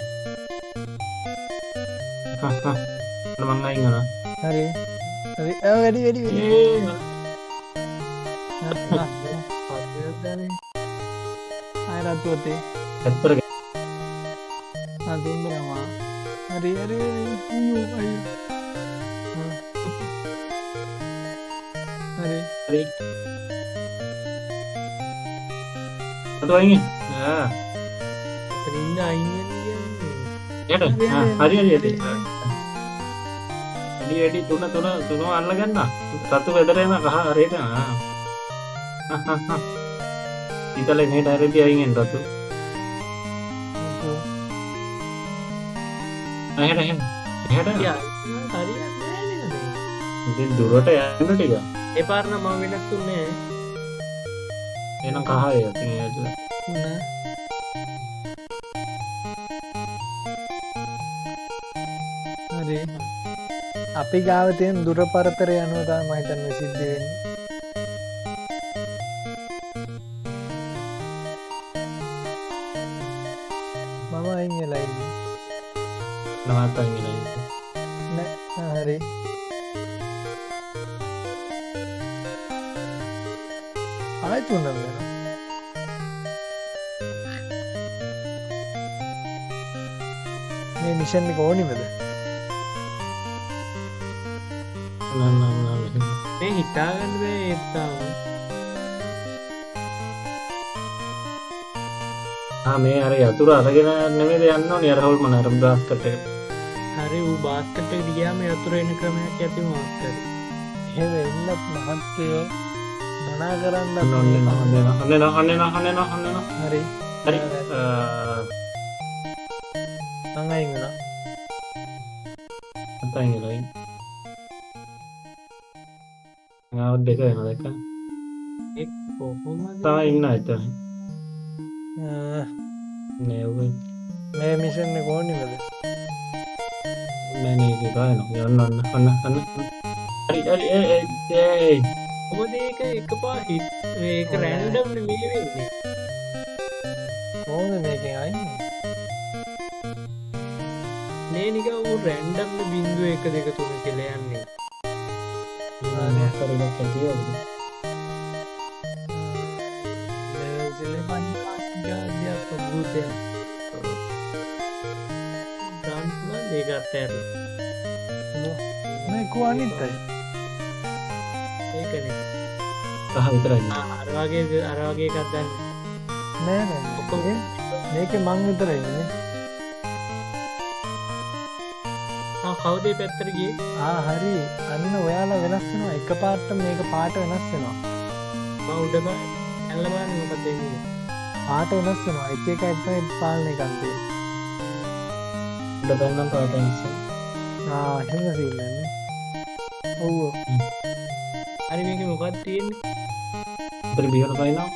මං අයින්නවා හරි හරි වැඩි ආය රතු අතේ ඇත්තට දුන්දරවා හරි අයියෝ හරි හරි අතු අයින් ඉන්න අයින් යට හරි වැඩි තුන අල්ල ගන්න රතු වෙදර එන කහ හරියට ඉතල මේට හරිදි අයින් රතු එහෙට ඉතින් දුරට යන්න ටික ඒ පාරන මම වෙනස් තුන්නේ එනම් කහය ඉතින් ඇතුළ හරි අපි ගාව තියෙන දුර පරතර යනවා තමයි මම හිතන්නේ සිද්ධ වෙන්නේ මම අයින් වෙලා ඉන්නේ නවත් අයින් වෙලා නෑ හරි ආයෙත් උනන වෙනවා මේ මිෂන් එක ඕනිමද මේ හිතාගන්න බෑ ඒත්තාව මේ අර යතුර අරගෙන නෙමෙයිද යන්න ඕනේ අර හොල්මන අර බාස්කට් එක හරි ඌ බාස්කට් එකට ගියාම යතුර එන ක්‍රමයක් ඇති මොකක් හරි එහෙම එන්නත් මහත්තයෝ මනා කරන්න හරි හරි මං අයින් වුණා අතයින් ගලයි ගාවත් දෙක වෙනවා දැක්ක එක් කොහොමද තා ඉන්න එතන නෑ ඔය මේ මිෂන් එක ඕනිමද නෑ නේද ගානවා යන්න හරි මොකද ඒක එකපාර හිට ඒක රැන්ඩම් නෙමෙයි වෙන්නේ කොහොමද මේකෙන් අයින් මේ නිකන් ඌ රැන්ඩම් බිංදුව 1 2 3 කියලා යන්නේ. කරලා කැටියද මේ කුවනිත්තයි ඒකනේ සහ විතරයි අරවාගේ එකක් දන්න නෑ මේක මං විතරයින්නේ කවුදේ පැත්තර ගියේ හරි අන්න ඔයාලා වෙනස් වෙනවා එක පාට මේක පාට වෙනස් වෙනවා උඩ ඇල්ල බලන්න මොකක්ද වෙන්නේ පාට වෙනස් වෙනවා එක එක තමයි පාලනය කරන්නේ උඩ බැලනම් පාට වෙනස් එහෙම සීල්ලන්නේ ඔව් හරි මේක මොකක්ද තියෙන්නේ උඩ බියවල පයින්නවා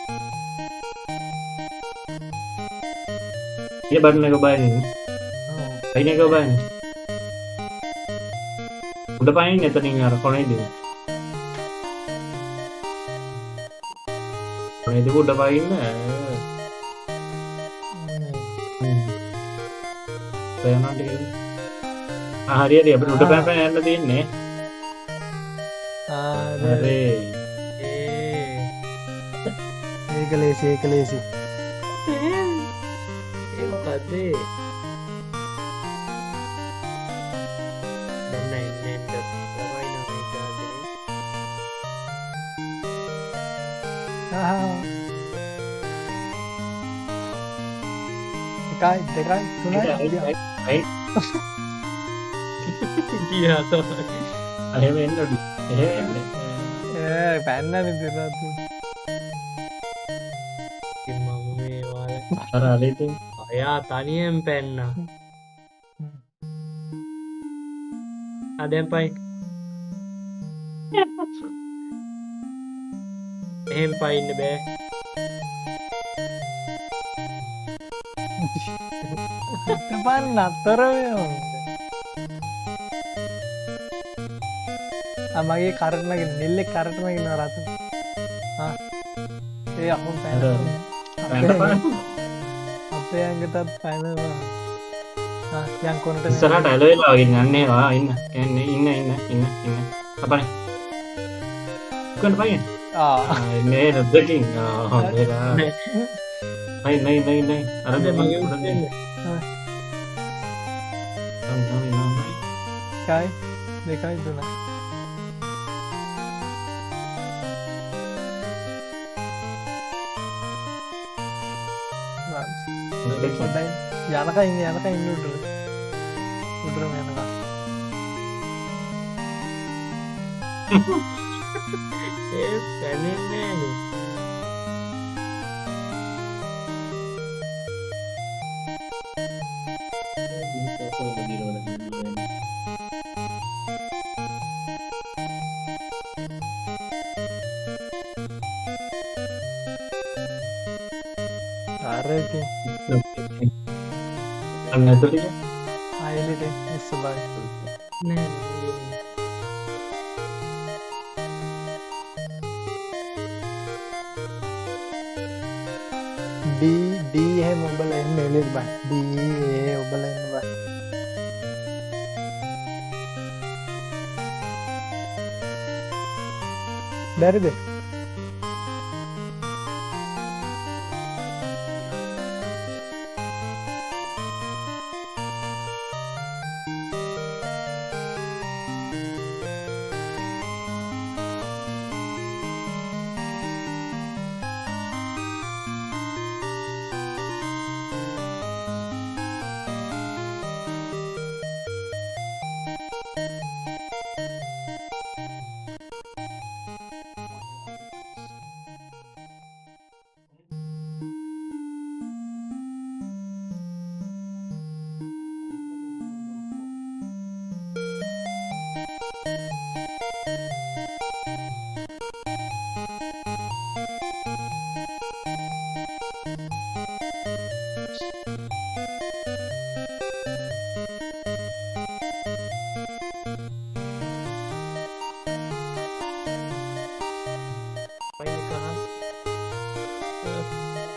ඒ බටන් එක බයින්නේ පයින් එක බයින්නේ උඩ පයින් එතනින් අර කොනේදී කොනේදී උඩ පයින්න පයනන්ට හරියට අපිට උඩ පෑපෑන යන්න තියෙන්නේ හරි ඒක ලේසි ඒ මොකද්ද එකයි දෙකයි තුනයි එහෙම එන්න එහෙම පැන්න විදිරතු අර අලේතින් අයා තනියෙන් පැන්න අදැන් පයි එහෙම් පයින්න බෑ පන්න අත්තරමය මගේ කරටනගෙන නිල්ලෙක් කරටනගෙන රතු ඒ අහුම් පැන අපේ ඇඟටත් පැනවා යංකොනට ඉස්සරහට ඇලවෙලාගෙන යන්නේවා ඉන්න අපනේ කොන්න පයින් නේ නොදකින් නයි අර මගේ උඩන්නේ කයි දෙකයි තුන යනක ඉන්න උඩරම යනක ඒ පැනෙන්නේ අන්න ඇතුළේ අයිලට ඉස්සබයි නෑ ඩීහ ඔබල එන්න එලෙත් බයි ඩේ ඔබල එන්න බයි බැරිද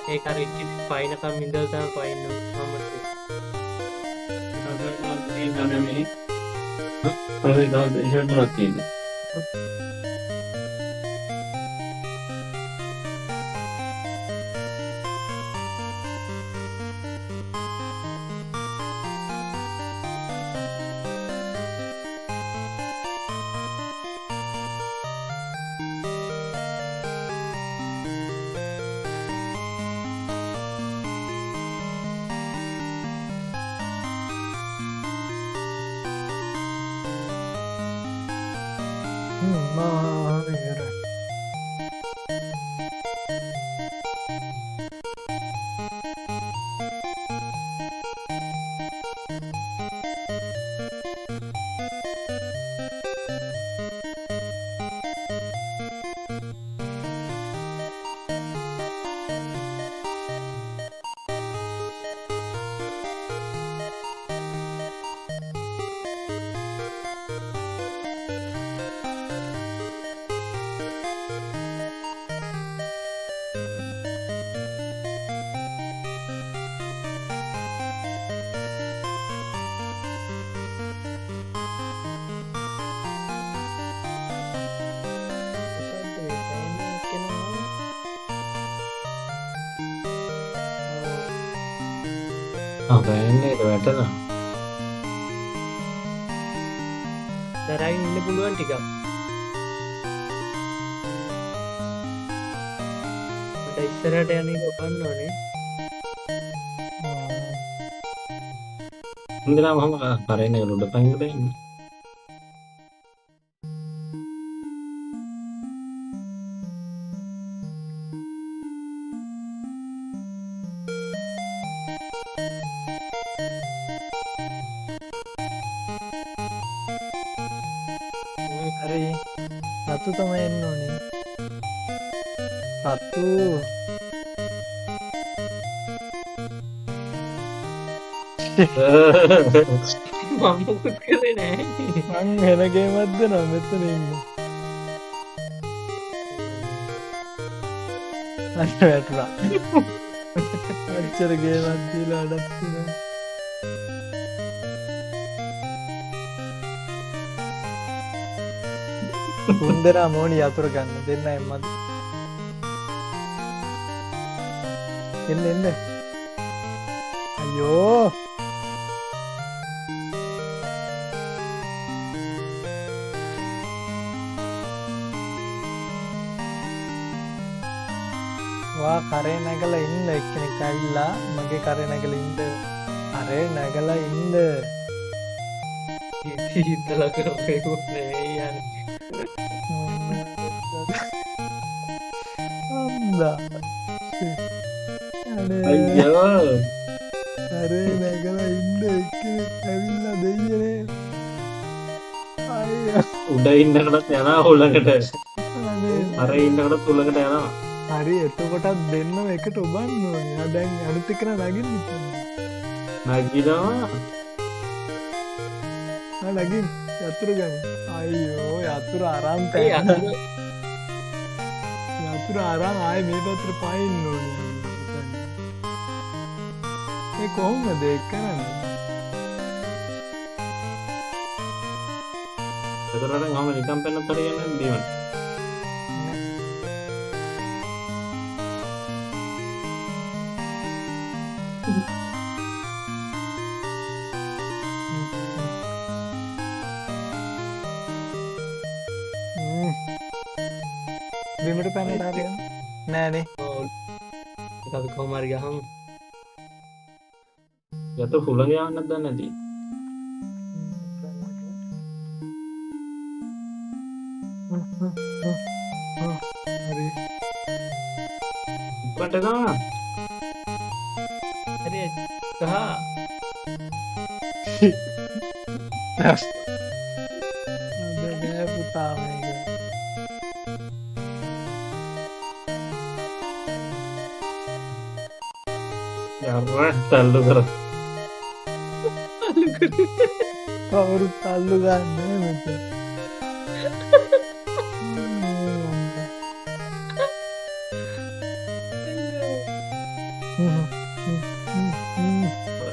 ඒ කර පයිනකම් ඉඳල් තම පයින්න මමට ගන්න මේ හරි දාද ඉහෙම තියෙන්නේ බෑන්නේ වැටෙනවා දරාගෙන ඉන්න පුළුවන් ටිකක් මට ඉස්සරහට යන එක ඔපන්න ඕනේ ඉන්දිනා මම කරන්නේ උඩ පයින් දෙන්නේ හරි රතු තමයි එන්න ඕනේ රතු මම මුකුත් කරේ නෑ මං වෙන ගේමක් දෙනවා මෙතන ඉන්න අන්න වැටුණා අච්චර ගේමක් දීලා අඩක් තියනවා උන්දරා මෝනි යතුරු ගන්න දෙන්න එම්මද එන්න එන්න අයියෝ වා කරේ නැගලා ඉන්න එක්කෙනෙක් ඇවිල්ලා මගේ කරේ නැගලා ඉන්න අරේ නැගලා ඉන්න හිතලා කරේ නෙවෙයි යන්නේ අයියෝ අරේ නැගලා ඉන්න එක්කෙනෙක් ඇවිල්ලා දෙයියනේ අයියෝ උඩ ඉන්නකටත් යනවා උලකට අනේ අර ඉන්නකටත් උලකට යනවා හරි එතකොටත් දෙන්නම එකට ඔබන්න ඕනේ. ආ දැන් අනිත් එක නගින්න ඉතින්. නැගිනවා ආ නගින් යතුරු ගන්න. අයියෝ යතුරු අරන් ඒ තැන්න. අතුරු යතුරු අරන් ආයේ මේ පැත්තට පයින්න ඕනේ. ඒ කොහොමද ඒක කරන්නේ? එතකොට මම නිකම් පෙන්නත් හරියන්නේ නැහැ බිමට පැනලා හරියන්නේ නෑනේ. අපි කොහොම හරි ගහමු. යතු හුලඟ යන්නත් දන්නේ නැති. හරි. ඉක්මනට ගා. හරි ගහ. අද නෑ පුතා මේක. යාර තල්ලු කර. කවුරුත් තල්ලු ගන්න නෑ මෙතන.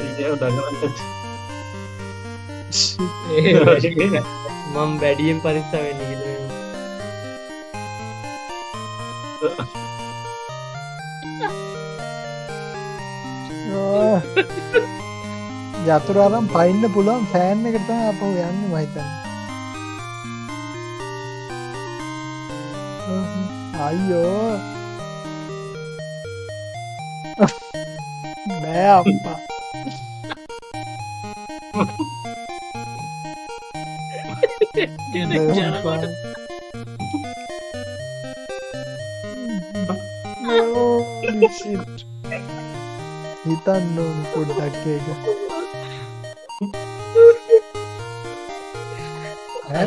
ඉතින් දඟලන්න. මම වැඩියෙන් පරිස්සා වෙන්න කිද යතුරු අරන් පයින්න පුළුවන් ෆෑන් එකට තමයි අපහු යන්නේ මම හිතන්නේ. අයියෝ බෑ අප්පා. Holy shit. හිතන්න ඕන පොඩ්ඩක් ඒක.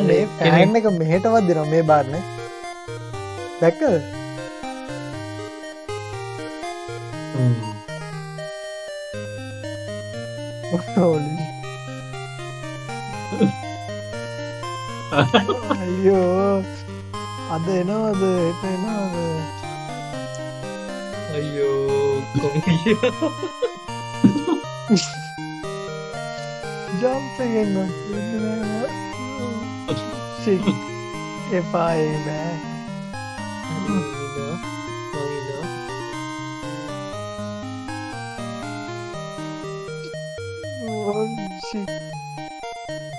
මේ ෆෑන් එක මෙහෙටවත් දෙනවා මේ බාරනේ. දැක්කද? Holy. අයියෝ අද එනවද හෙට එනවද? අයියෝ කොමියෝ ජම්ප් එකෙන් ගොඩ shit එපායි බෑ.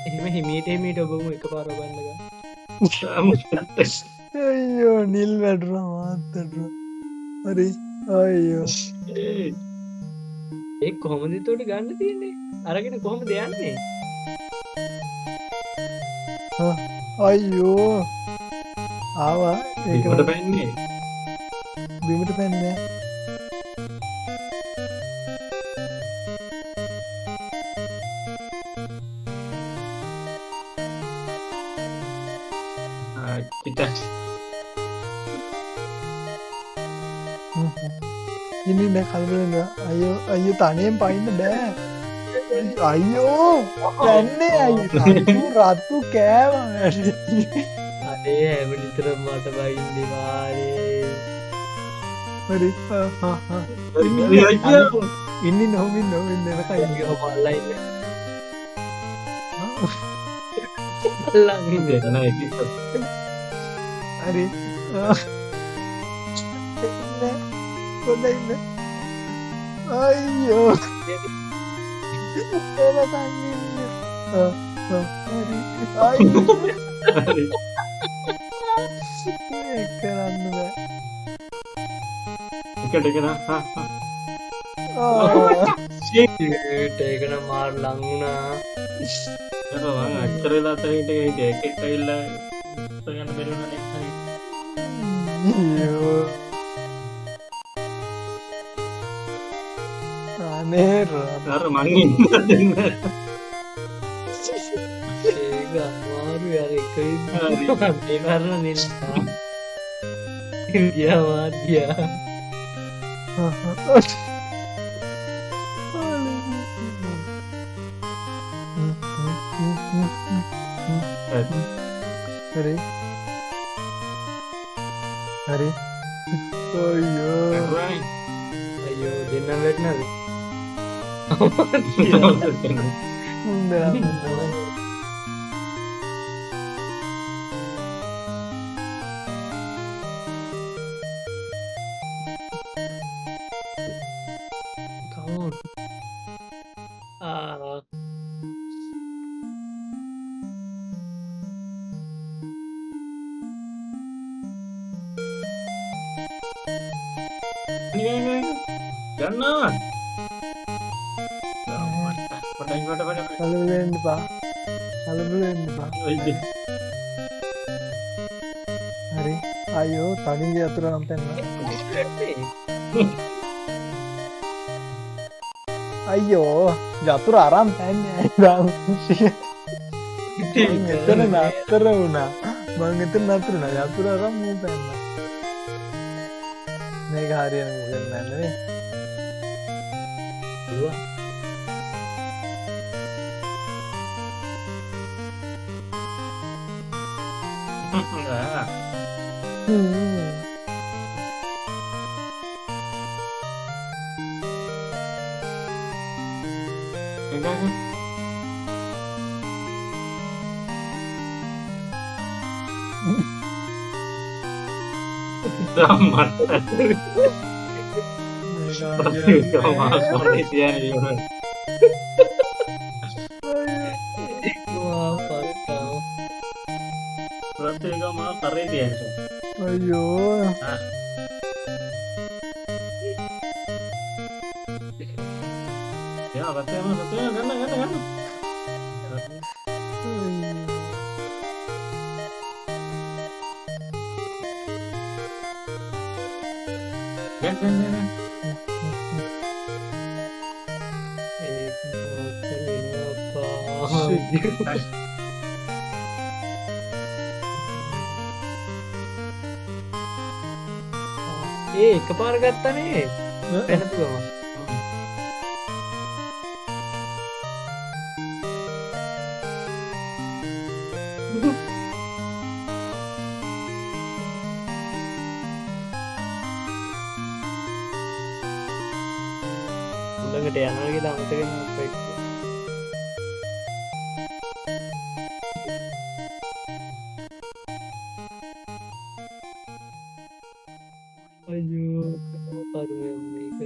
එහෙම හිමීට ඔබම එක පාර බන්නග අයියෝ නිල් වැඩුණා මාත්තට. හරි අයියෝ ඒ කොහොමද තෝට ගන්න තියන්නේ අරගෙන කොහොම දෙයන්නේ අයියෝ ආවා ඒකට පැන්නේ බිමට පැන්නේ. ඉන්න කල්බලන්න අයියෝ තනයෙන් පයින්න බෑ. අයියෝ පැන්නේ අයි රත්තු කෑව අඩේ ඇම නිතර මට බයින්දි වාරේ ඉන්න නොමින් නොමින් දෙනක මල්ලයින්න හරි කොඩන්න අයියෝ කරන්න එකටගෙන ඒකන මාර් ලංුණා අක්තරලා තරට එකෙක්ට ඉල්ල ගන්න බැරුණ අනේ අර මංගින් ඒක අමාරු අර එක ඒවරණ නිල්සා ගියවාදියා හරි හරි ඔයෝ අයෝ දෙන්න වැටනද ගන්නවා කලබලෙන්න එපා කලබලෙන්න එපා. හරි අයියෝ තනින්ගේ අතුර නම් පෙන්න අයියෝ යතුර අරන් පැන්නේ මෙතන නතර වුණා මං එතන නතර වුණා යතුර අරන් මූ පැන්න මේක හරියන මොකෙන් නැන්නේ අයියෝ ඒ එක පාර ගත්තනේ පැනපු ගම උඩඟට යනවාගේ අමතගෙන අපේ අයියෝ කරුවේ මේක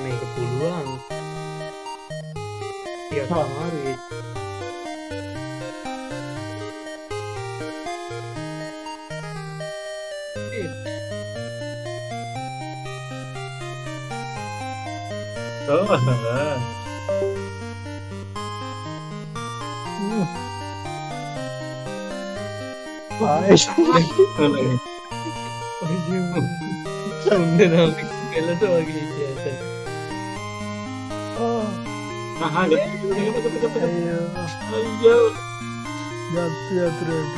මේක පුළුවන් ටිකක් අමාරුයි පෙලට වගේ කියත ගත්තු අතුරට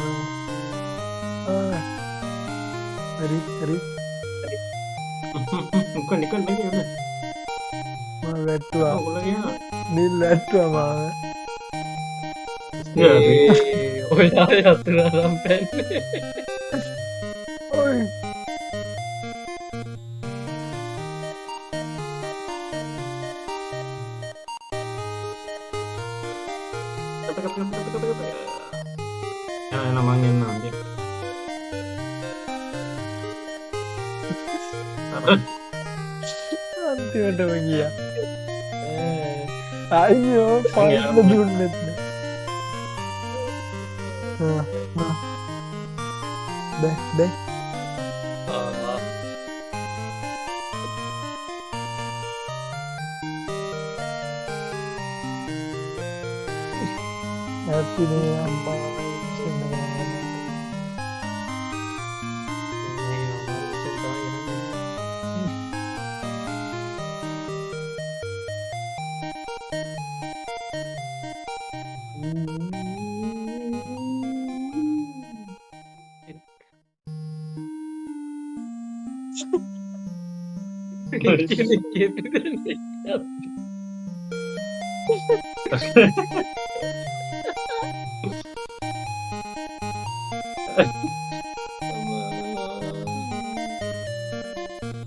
හරි හරි වැට්ටුවා නිල් වැට්ටුව මාව ඔයා අතුරම් පැන්නේ ඔයි namang yan nanti අන්තිමටම ගියා අයියෝ පයින්න දුන්නෙත් නෑ දැන් ඇතිනේ අම්මා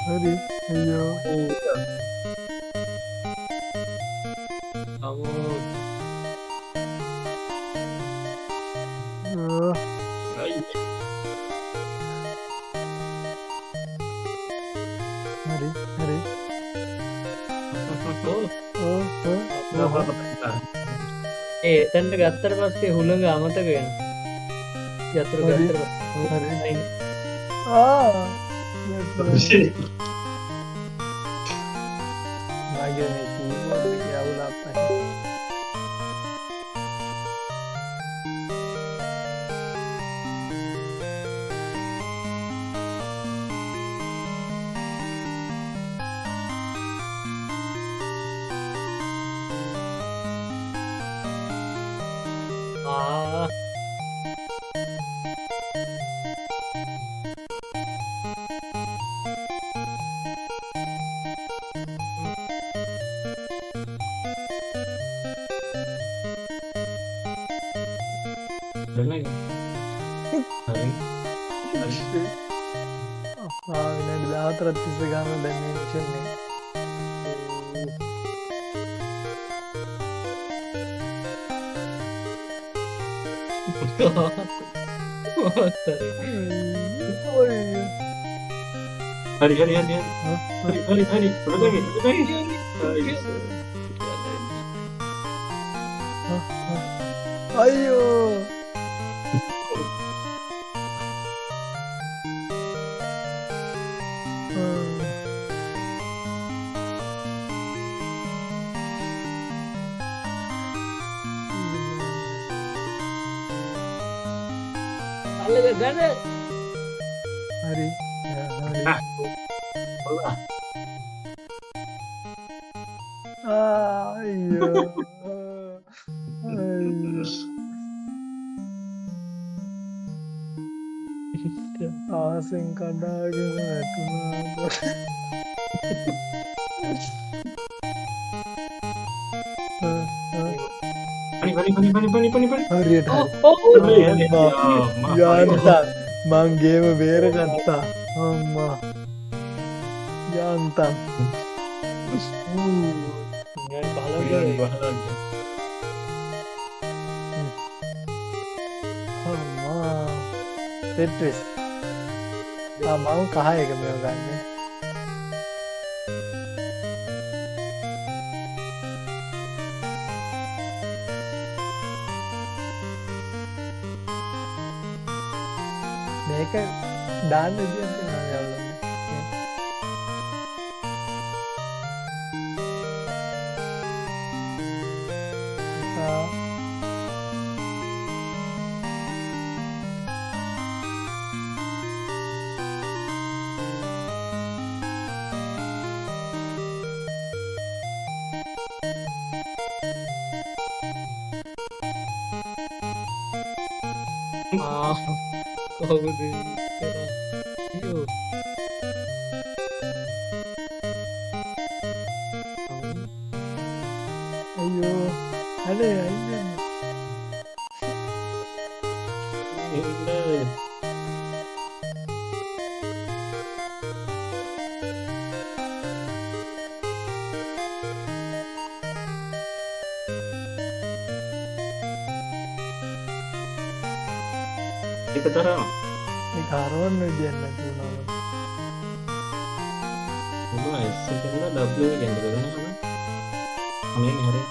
හරි අයියෝ හරි හරි එතන්ට ගත්තර පස්සේ හුළඟ අමතක වෙන යතුරු ගත්තර මගේ මේ කීබෝඩ් එකේ අවුල අප්පයි Udah lagi. Hari. විනාඩි 14ක් තිස්සේ ගන්න දැන් මේ මිෂන් එක. ඔය Hari. Udah lagi. අයියෝ ගන්න හරි Allah. අයියෝ ආසෙන් කඩාගෙන වැටුණා. Pani. හරියට Ya, යාන්තම් මං ගේම බේරගත්තා අම්මා යාන්තම් අම්මා ටෙට්‍රිස් මම කහ එක මෙව ගන්න මේක දාන්න කොහොමද අයියෝ අයියෝ අනේ අයියෝ Kita taruh. මේ කාරවන්න විදියක් නැති වුණා. Dulu sebenarnya double yang gitu kan. Ini hari.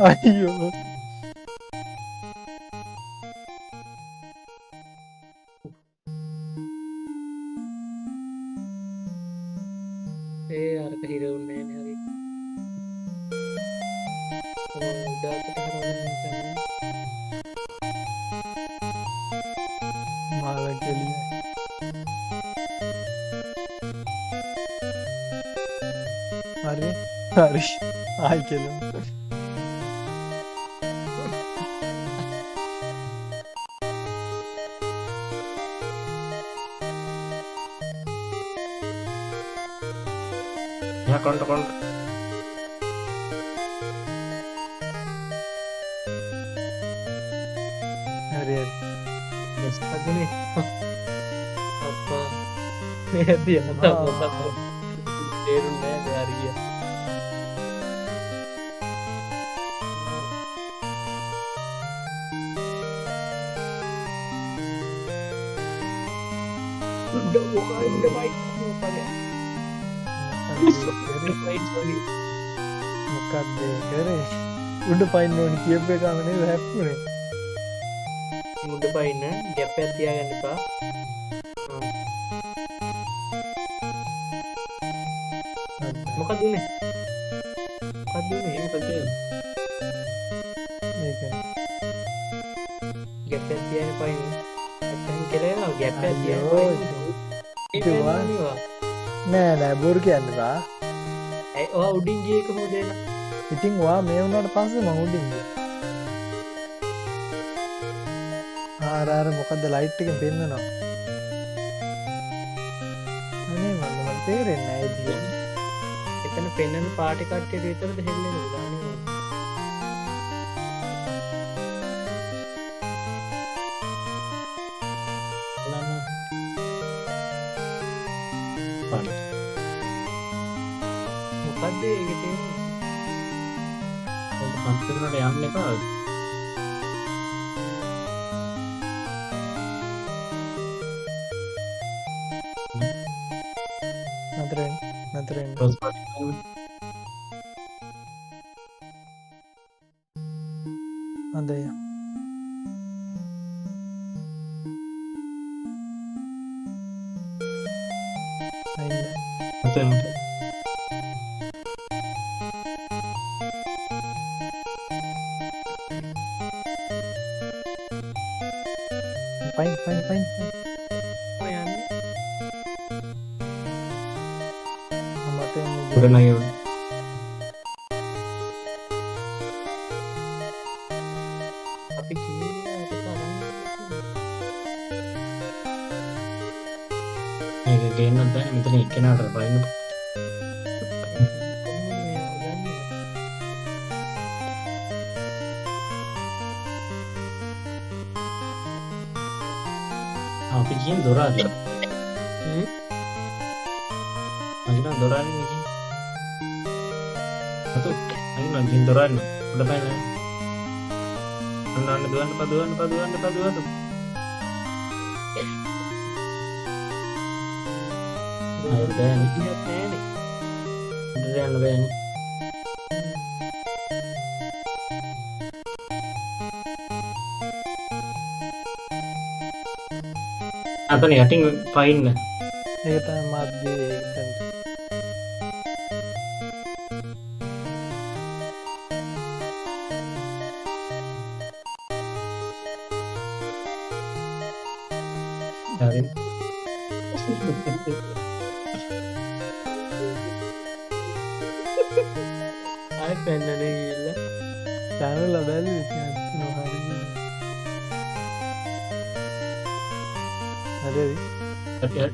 අයියෝ අරක හිරවුන්නේ නෑ හරි උඩට හරවන්න මාල කෙලිය හරි හරි ආයි කෙලමු Ya kontak. හරි අදනේ අප්පා මේ දිය මතක් තේරුන්නේ නෑ හරිය උඩ බයික් මොකක්ද කරේ උඩ පයින්න ඕනි කියප එකම නේද හැප්පුනේ උඩ පයින්න ගැප් එකක් තියාගන්න එපා මොකක්ද උනේ Ini penting. මේකනේ ගැප් එකක් තියාගෙන පයින්න නැත්නම් කෙලේනවා ගැප් එකක් අයියෝ, තියාගෙන නෑ නෑ බොරු කියන්න බා ඇයි ඔයා උඩින් ගියේ කොහොමද එන ඉතින් ඔයා මේ වුණාට පස්සේ මං උඩින් ගියා. ආර මොකද්ද ලයිට් එකෙන් පෙන්නනවා. අනේ මට තේරෙන්නේ නැහැ ඉතින්. එතන පෙන්වන පාටි කට්ටියට විතරද හෙල්ලෙන්නේ උදානේ. මොකද්ද ඒකේ තියෙන්නේ? පන්සලට යන්න එපා. නතර වෙන්න. රෝස් පාටි කරන්න. හොඳයි. අතන පයින් ඔය යන්නේ. මට එන්නේ ගොඩනගන. අපි කියන්නේ ඒක අරන් මේක ගේන්නත් බෑ. මෙතන එක්කෙනාට බලන්න. කොහොමද මේ යන්නේ? අපි කියන දොර අරින්න. හ්ම්. අනිත් දොර අරින්න කියන. අතෝ අනිත් ගින් දොර අරින්න. උඩ බෑ. අන්න දුවන්න. ඒක බෑනේ. නෑනේ. උඩ යන්න බෑනේ. අතන යටින් පයින්න. ඒක තමයි මාධ්‍යයේ එතන. හරි. ආයෙ පෙන්නනේ ගිහිල්ලා. channel එක බැලුවේ ඉතින් හරි. හරි.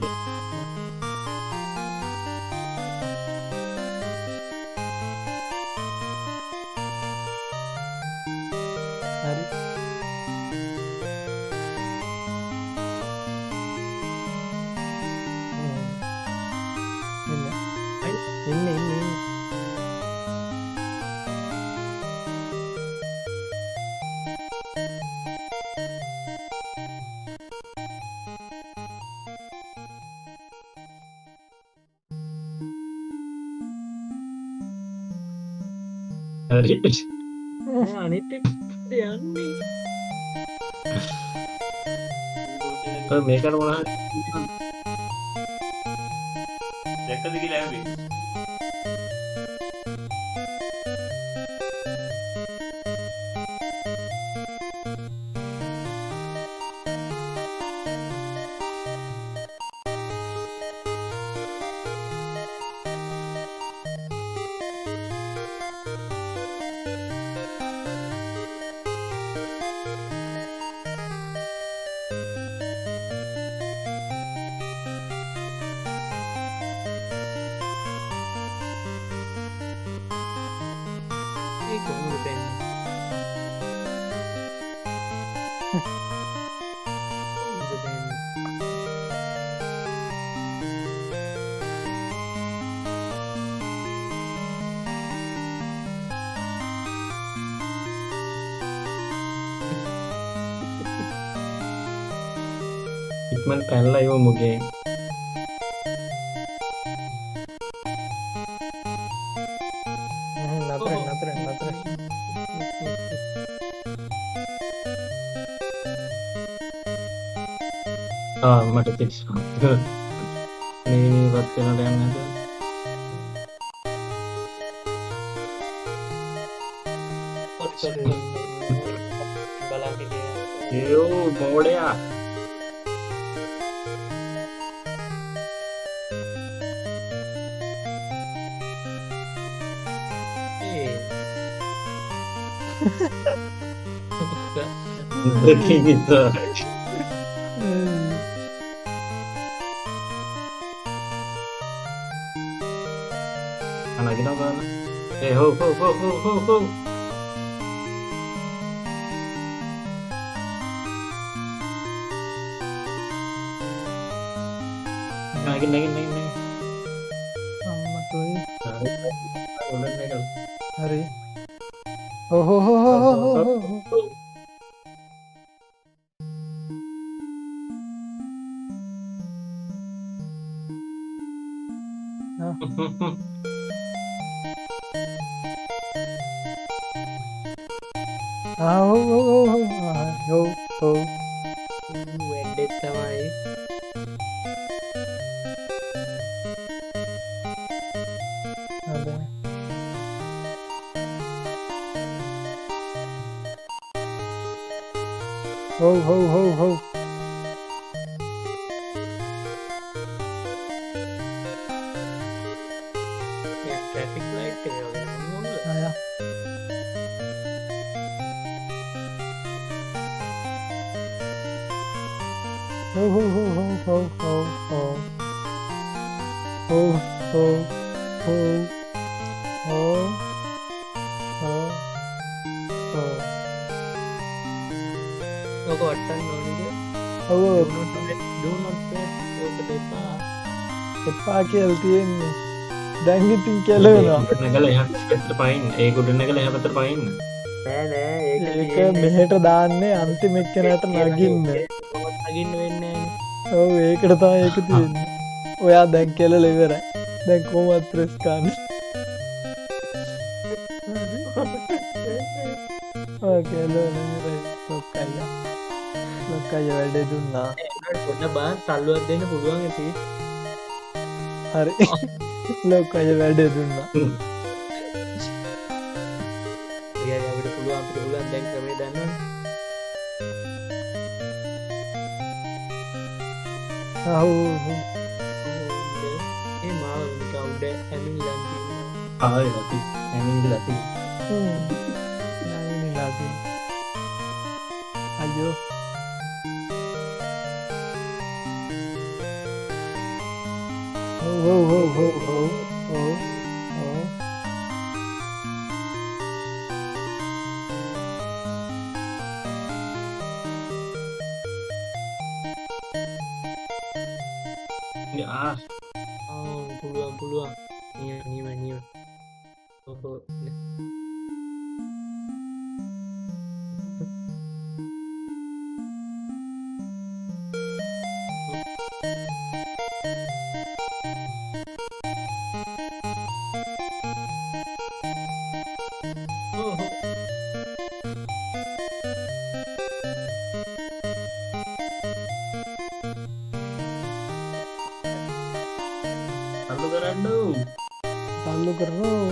හරි. ඉන්න. හරි. අනිත් එක්ක යන්නේ. මේකට මොනවද? දැක්කද කියලා ඇහුවේ. ඒක කොහොමද පෙන්නේ? කොහොමද පෙන්නේ? ඉක්මන් පැනලා යමු මුගේ. නතර. මට තේරෙනවා. මේවත් වෙනට යන්න නැද? පොඩි බලන්න කියලා. යෝ බෝඩයා. ඒ දෙකින් ඉස්සරහ. අනගිනවා ගන්න. හෝ හෝ හෝ හෝ හෝ හෝ. නැගින්න. අම්මතෝයි උඩ නැගලා. හරි ඔහොහොහොහොහො වැඩෙත් තමයි හෝ ට්‍රැෆික් ලයිට් එක වගේ මොනවද? ඔක වට්ටන්න ඕනේද? Do not press ඕක දෙපා. එපා කියලා තියෙන්නේ දැන් ඉතින් කෙලවෙනවා නැගලා එහා පැත්තට පයින්න. ඒක උඩ නැගලා එහා පැත්තට පයින්න. නෑ ඒක මෙහෙට දාන්නේ අන්තිම එක්කෙනාට නගින්න නගින්න වෙන්නේ නෑනේ. ඔව් ඒකට තමයි ඒක තියෙන්නේ ඔයා දැන් කෙලලා ඉවරයි දැන් කොහොමද ප්‍රෙස් කරන්නේ ඕකේ ලෝනරේ ලොක්කයි වැඩේ දුන්නා පොඩ බාන් තල්ලුවක් දෙන්න පුළුවන් ඇති. හරි ලොක්කයි වැඩේ දුන්නා එයා අපිට පුළුවන් දැන් ක්‍රමේ දන්නවනේ. ඒ මාව නිකන් උඩ ඇමිල්ලන් තියෙනවා. ආයෙ නැති. ඇනින්දලා තියෙන්නේ. අයියෝ ආ පුළුවන්. නියම. ඔහො. තල්ලු කරනෝ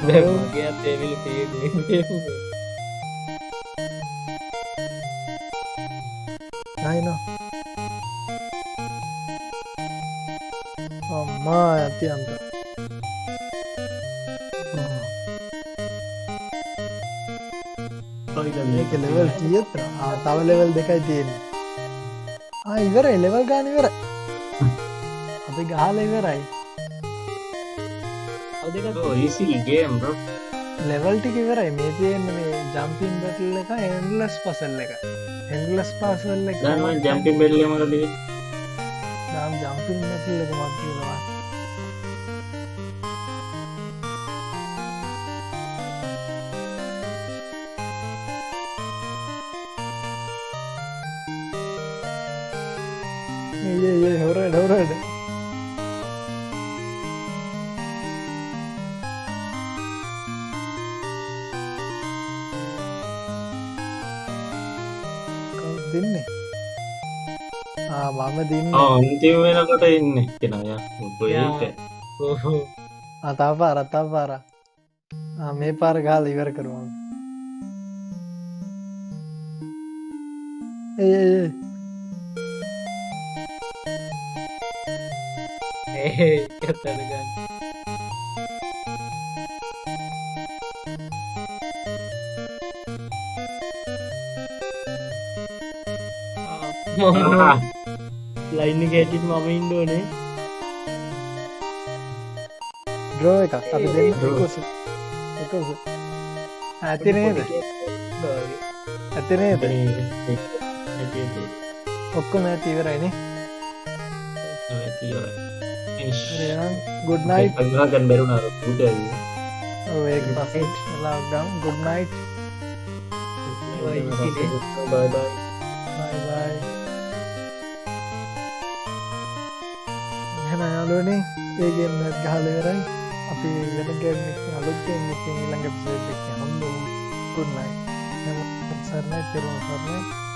දැන් හෝ මගේ අතේ විල තියෙන්නේ. නයිනෝ අම්මා ඇති අන්ත මේක ලෙවල් කීයද? තව ලෙවල් දෙකයි තියෙන්නේ. ඉවරයි ලෙවල් ගාන ඉවරයි. අපි ගහලා ඉවරයි. easy game bro. ලෙවල් ටික ඉවරයි. මේ තියෙන්නේ මේ ජම්පින් බැටල් එක endless puzzle එක. endless puzzle එක. දැන් මම ජම්පින් බැටල් එක මොකද තියෙන්නේ? දැන් ජම්පින් බැටල් එක මත් කියනවා. හොරඩ දෙන්නේ මම දින්න අන්තිම වෙනකොට එන්න කෙනය උපයක අතා පාරත්තා පාර මේ පාර ගාල ඉවර කරුවන් තැනගන්න ලයින්න ගැටිට මම ඉන්ඩෝනේ ද්‍රෝ එක අපි දෙන්න ඇතිනේද ඇතිනේද ඔක්කොම ඇති ඉවරයිනේ ගුඩ් නයිට් ගන් බැරුණ පුට ගුඩ් නයිට් බයි එහෙම යාළුවනේ ඒගෙන් ගහලවරයි අපි වෙන ගැන්න අලුත් ළඟ හම්බ ගුඩ් නයිට් සරණයි තෙරුවන් සරණයි